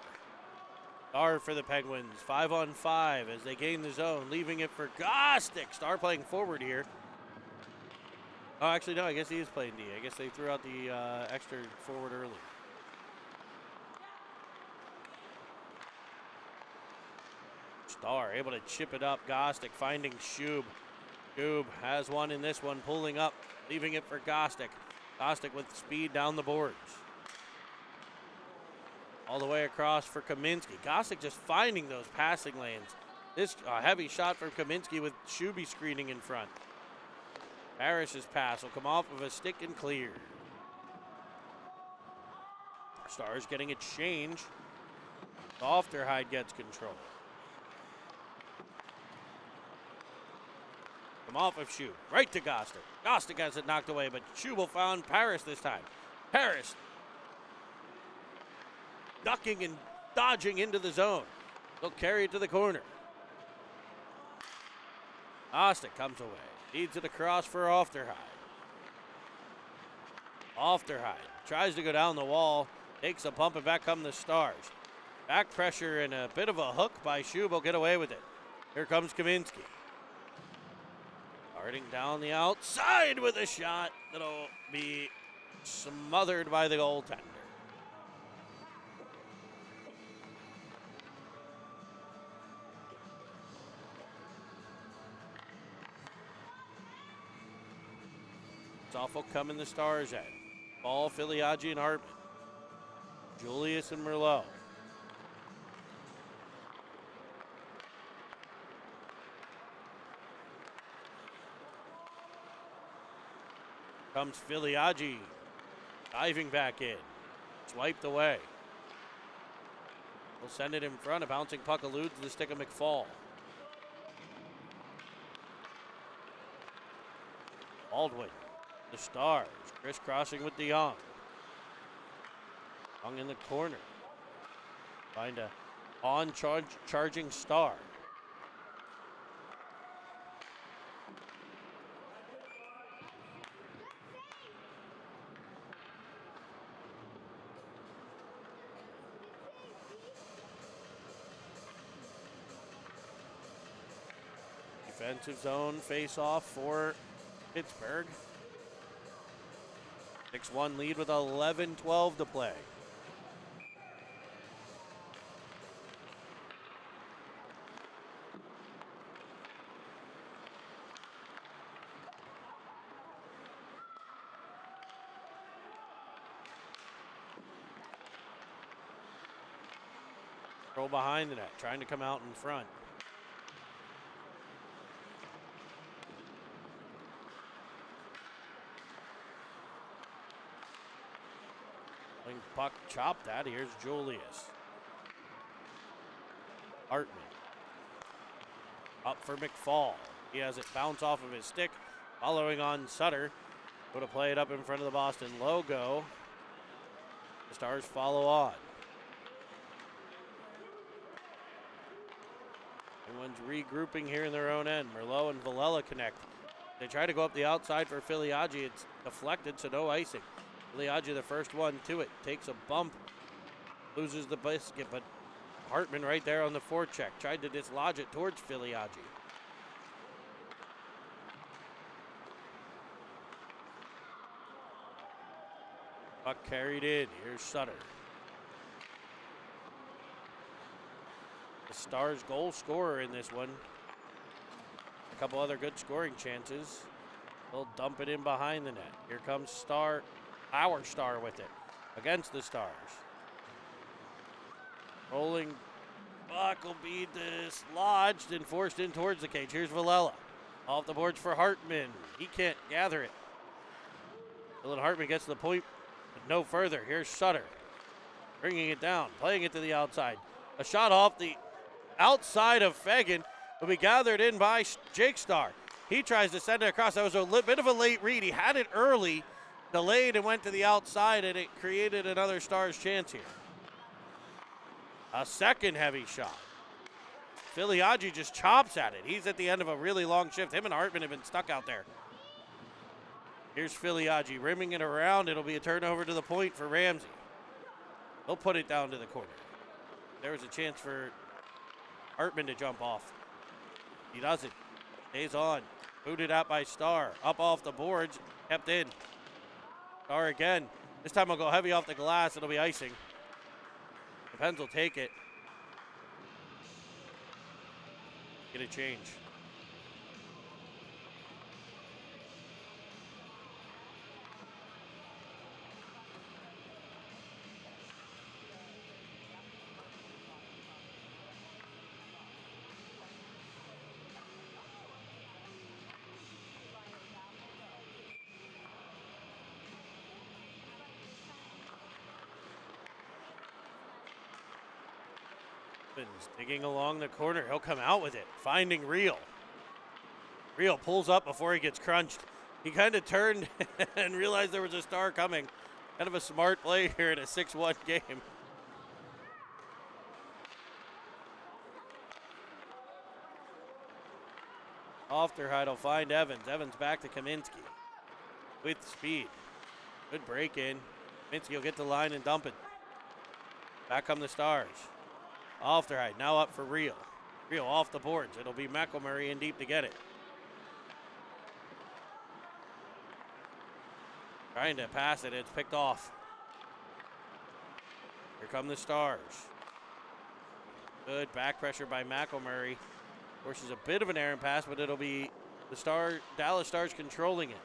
Star for the Penguins. 5-on-5 as they gain the zone, leaving it for Gostick. Star playing forward here. Oh, actually, no, I guess he is playing D. I guess they threw out the extra forward early. Star able to chip it up. Gostick finding Shub. Shub has one in this one, pulling up, leaving it for Gostick. Gostick with speed down the boards. All the way across for Kaminsky. Gostick just finding those passing lanes. This heavy shot from Kaminsky with Shuby screening in front. Harris's pass will come off of a stick and clear. Stars getting a change. Ofterhide gets control. Come off of Shub. Right to Gostick. Gostick has it knocked away, but Shub will find Paris this time. Paris ducking and dodging into the zone. They'll carry it to the corner. Gostick comes away. Feeds it across for Ofterhide. Ofterhide tries to go down the wall. Takes a pump and back come the Stars. Back pressure and a bit of a hook by Shub will get away with it. Here comes Kaminsky. Darting down the outside with a shot that'll be smothered by the goaltender. Off will come in the Stars' end. Ball, Filiaggi and Hartman. Julius and Merlot. Comes Filiaggi. Diving back in. Swiped away. We'll send it in front. A bouncing puck eludes the stick of McFall. Baldwin. The Stars crisscrossing with DeYoung. Hung in the corner. Find a charging Star. Defensive zone face-off for Pittsburgh. 6-1 lead with 11:12 to play. Throw behind the net, trying to come out in front. Puck chopped that. Here's Julius. Hartman. Up for McFall. He has it bounce off of his stick. Following on Sutter. Going to play it up in front of the Boston logo. The Stars follow on. Everyone's regrouping here in their own end. Merlot and Villela connect. They try to go up the outside for Filiaggi. It's deflected, so no icing. Filiaggi, the first one to it, takes a bump, loses the biscuit, but Hartman right there on the forecheck. Tried to dislodge it towards Filiaggi. Puck carried in. Here's Sutter. The Stars goal scorer in this one. A couple other good scoring chances. They'll dump it in behind the net. Here comes our Star with it against the Stars. Rolling puck will be dislodged and forced in towards the cage. Here's Villela. Off the boards for Hartman. He can't gather it. Dylan Hartman gets to the point, but no further. Here's Sutter. Bringing it down, playing it to the outside. A shot off the outside of Fagan will be gathered in by Jake Star. He tries to send it across. That was a bit of a late read. He had it early, delayed and went to the outside, and it created another Stars chance here. A second heavy shot. Filiaggi just chops at it. He's at the end of a really long shift. Him and Hartman have been stuck out there. Here's Filiaggi rimming it around. It'll be a turnover to the point for Ramsey. He'll put it down to the corner. There was a chance for Hartman to jump off. He doesn't. Stays on. Booted out by Star. Up off the boards. Kept in. Star again. This time will go heavy off the glass. It'll be icing. The Pens will take it. Get a change. Digging along the corner. He'll come out with it. Finding Real. Real pulls up before he gets crunched. He kind of turned and realized there was a Star coming. Kind of a smart play here in a 6-1 game. Ofterheide will find Evans. Evans back to Kaminsky. With speed. Good break in. Kaminsky will get the line and dump it. Back come the Stars. Ofterheide now up for Real. Real off the boards. It'll be McElmurray in deep to get it. Trying to pass it. It's picked off. Here come the Stars. Good back pressure by McElmurray. Forces a bit of an errant pass, but it'll be the Dallas Stars controlling it.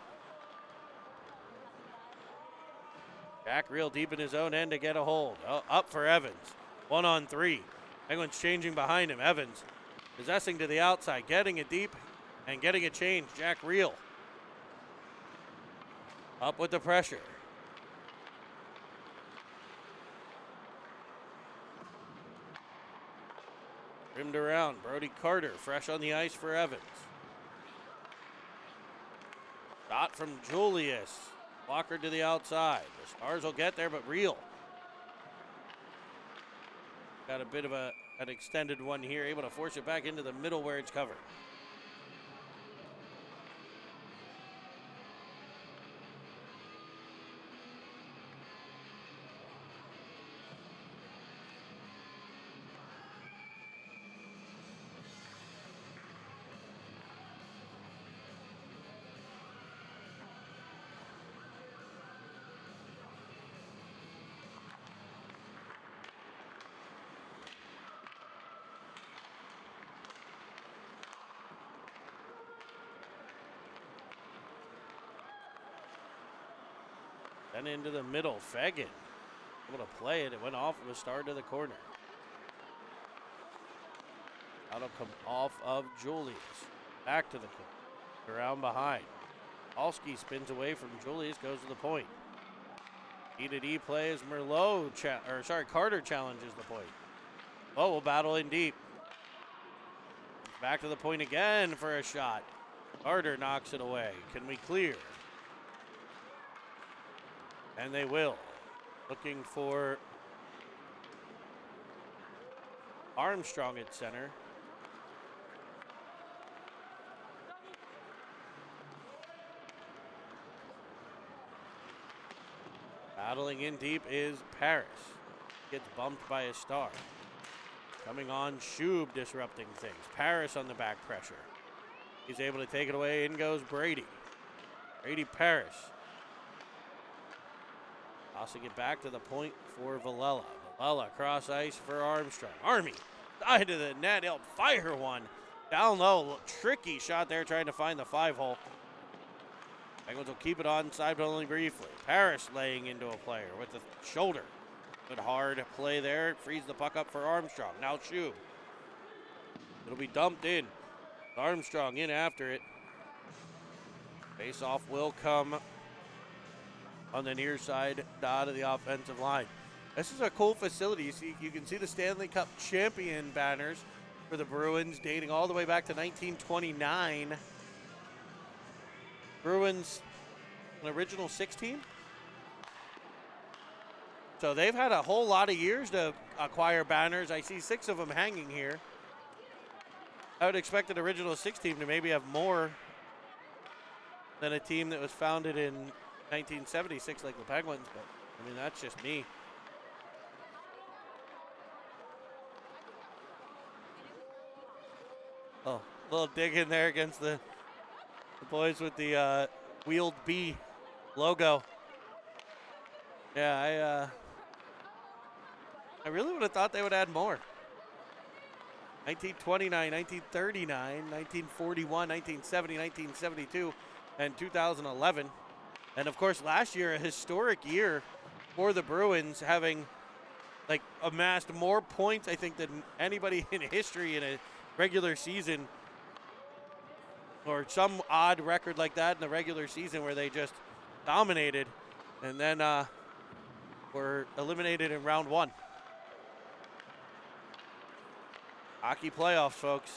Jack Real deep in his own end to get a hold. Up for Evans. 1-on-3. Penguins changing behind him. Evans possessing to the outside, getting it deep and getting it changed. Jack Real up with the pressure. Rimmed around. Brody Carter fresh on the ice for Evans. Shot from Julius. Walker to the outside. The Stars will get there, but Real got a bit of an extended one here, able to force it back into the middle where it's covered. Then into the middle. Fegan able to play it. It went off of a star to the corner. That'll come off of Julius. Back to the corner. Around behind. Alski spins away from Julius, goes to the point. E-to-D play as Carter challenges the point. Oh, will battle in deep. Back to the point again for a shot. Carter knocks it away. Can we clear? And they will. Looking for Armstrong at center. Battling in deep is Paris. Gets bumped by a star. Coming on, Shub disrupting things. Paris on the back pressure. He's able to take it away. In goes Brady. Brady Paris. Tossing it back to the point for Villela. Villela cross ice for Armstrong. Army side of the net. He'll fire one. Down low. Tricky shot there trying to find the 5-hole. Penguins will keep it on side, but only briefly. Paris laying into a player with the shoulder. Good hard play there. Frees the puck up for Armstrong. Now Shub. It'll be dumped in. Armstrong in after it. Face-off will come on the near side dot of the offensive line. This is a cool facility. You can see the Stanley Cup champion banners for the Bruins dating all the way back to 1929. Bruins, an original 6 team. So they've had a whole lot of years to acquire banners. I see 6 of them hanging here. I would expect an original 6 team to maybe have more than a team that was founded in 1976 like the Penguins, but I mean, that's just me. Oh, a little dig in there against the boys with the wheeled B logo. Yeah, I really would have thought they would add more. 1929, 1939, 1941, 1970, 1972, and 2011. And of course, last year, a historic year for the Bruins, having like amassed more points, I think, than anybody in history in a regular season, or some odd record like that in the regular season where they just dominated and then were eliminated in round 1. Hockey playoffs, folks.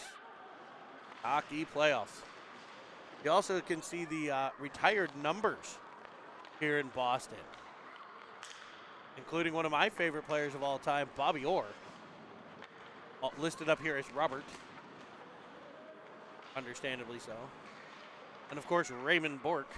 Hockey playoffs. You also can see the retired numbers here in Boston, including one of my favorite players of all time, Bobby Orr, listed up here as Robert, understandably so. And of course, Raymond Bourque.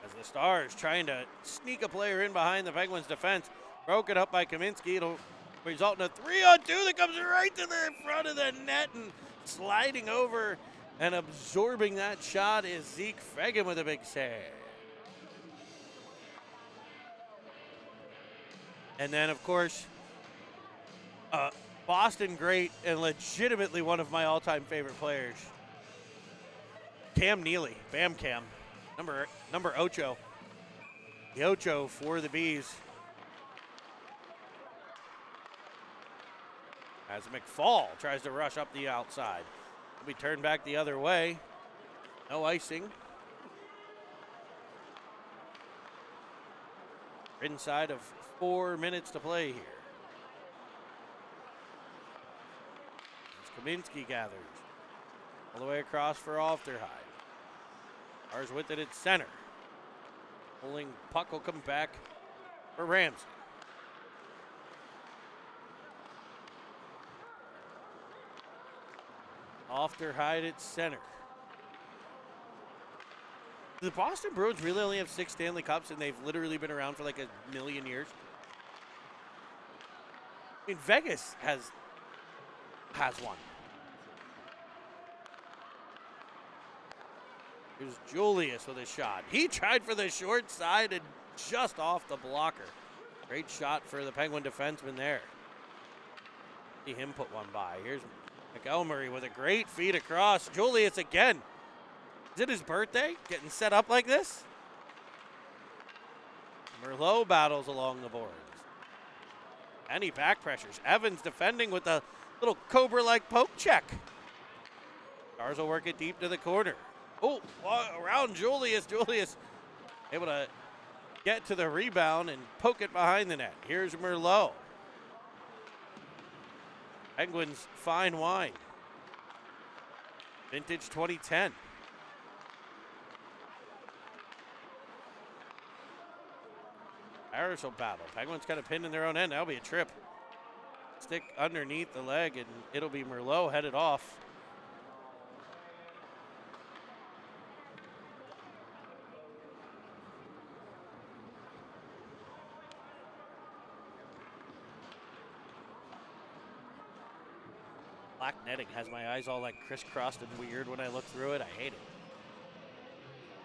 As the Stars trying to sneak a player in behind the Penguins' defense. Broken up by Kaminsky. It'll result in a 3-on-2 that comes right to the front of the net, and sliding over and absorbing that shot is Zeke Fegan with a big save. And then, of course, Boston great and legitimately one of my all-time favorite players, Cam Neely, Bam Cam, number Ocho. The Ocho for the Bees. As McFall tries to rush up the outside. Will be turned back the other way. No icing. Inside of 4 minutes to play here. As Kaminsky gathers. All the way across for Alfterheide. Ours with it at center. Pulling puck will come back for Ramsey. Alfterheide at center. The Boston Bruins really only have 6 Stanley Cups, and they've literally been around for like a million years. I mean, Vegas has one. Here's Julius with a shot. He tried for the short side and just off the blocker. Great shot for the Penguin defenseman there. See him put one by. Here's McElmurray with a great feed across. Julius again. Is it his birthday? Getting set up like this? Merlot battles along the boards. And he back pressures. Evans defending with a little Cobra-like poke check. Stars will work it deep to the corner. Oh, around Julius. Julius able to get to the rebound and poke it behind the net. Here's Merlot. Penguins fine wine. Vintage 2010. Harris will battle. Penguins got a pin in their own end. That'll be a trip. Stick underneath the leg, and it'll be Merlot headed off. Black netting has my eyes all like crisscrossed and weird when I look through it. I hate it.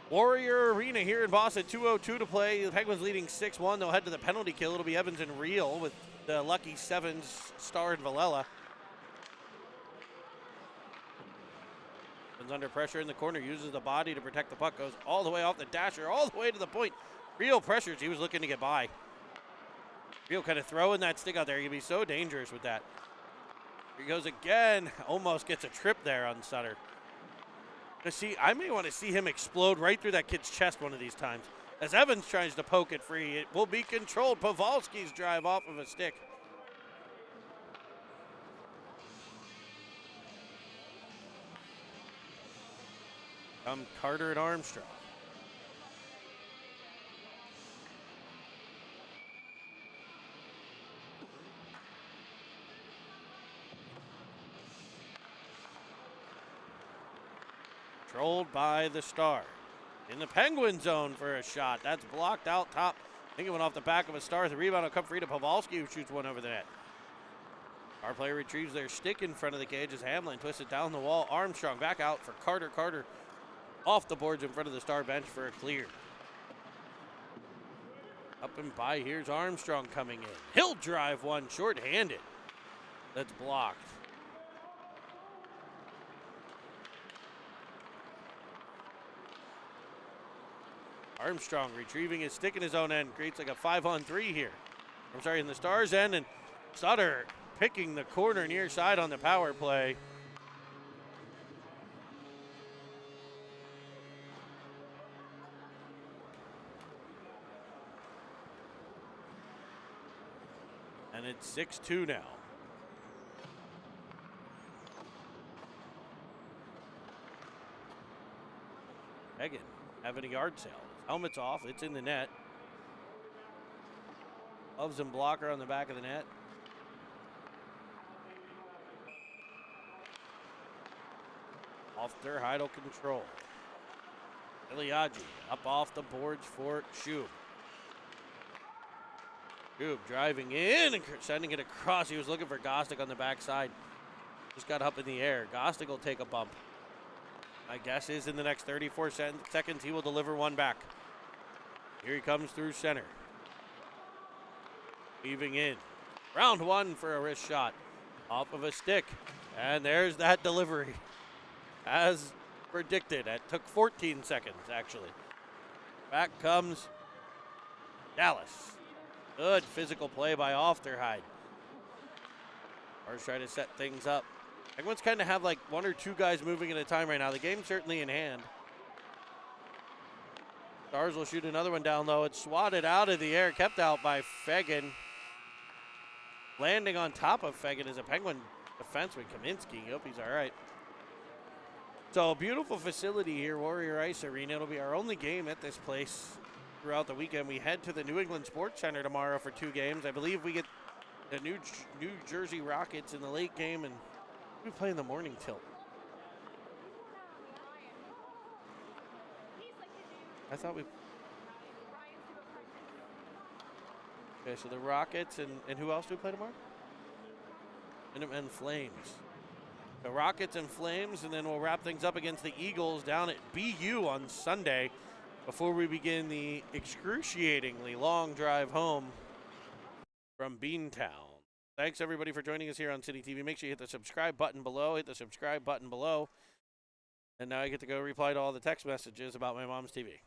Warrior Arena here in Boston, 2:02 to play. The Penguins leading 6-1. They'll head to the penalty kill. It'll be Evans and Reel with the lucky sevens, Star and Villela. Evans under pressure in the corner, uses the body to protect the puck, goes all the way off the dasher, all the way to the point. Reel pressures, he was looking to get by. Reel kind of throwing that stick out there. He can be so dangerous with that. Here he goes again, almost gets a trip there on Sutter. See, I may want to see him explode right through that kid's chest one of these times. As Evans tries to poke it free, it will be controlled. Pavelski's drive off of a stick. Carter and Armstrong. Controlled by the Star. In the Penguin zone for a shot. That's blocked out top. I think it went off the back of a Star. The rebound will come free to Pavelski, who shoots one over the net. Our player retrieves their stick in front of the cage as Hamlin twists it down the wall. Armstrong back out for Carter. Carter off the boards in front of the Star bench for a clear. Up and by, here's Armstrong coming in. He'll drive one short-handed. That's blocked. Armstrong retrieving his stick in his own end. Creates like a 5-on-3 here. I'm sorry, in the Stars' end. And Sutter picking the corner near side on the power play. And it's 6-2 now. Hagen having a yard sale. Helmet's off. It's in the net. Gloves and blocker on the back of the net. Off their Heidel control. Iliadji up off the boards for Schub. Schub driving in and sending it across. He was looking for Gostick on the backside. Just got up in the air. Gostick will take a bump. My guess is in the next 34 seconds he will deliver one back. Here he comes through center. Weaving in. Round one for a wrist shot. Off of a stick. And there's that delivery. As predicted. It took 14 seconds, actually. Back comes Dallas. Good physical play by Ofterhide. Stars trying to set things up. Penguins kind of have like one or two guys moving at a time right now. The game's certainly in hand. Stars will shoot another one down low. It's swatted out of the air, kept out by Fegan. Landing on top of Fegan is a Penguin defenseman, Kaminsky. Hope he's all right. So, beautiful facility here, Warrior Ice Arena. It'll be our only game at this place throughout the weekend. We head to the New England Sports Center tomorrow for 2 games. I believe we get the New Jersey Rockets in the late game, and we play in the morning tilt. I thought we... Okay, so the Rockets and who else do we play tomorrow? And Flames. The Rockets and Flames, and then we'll wrap things up against the Eagles down at BU on Sunday before we begin the excruciatingly long drive home from Beantown. Thanks, everybody, for joining us here on City TV. Make sure you hit the subscribe button below. And now I get to go reply to all the text messages about my mom's TV.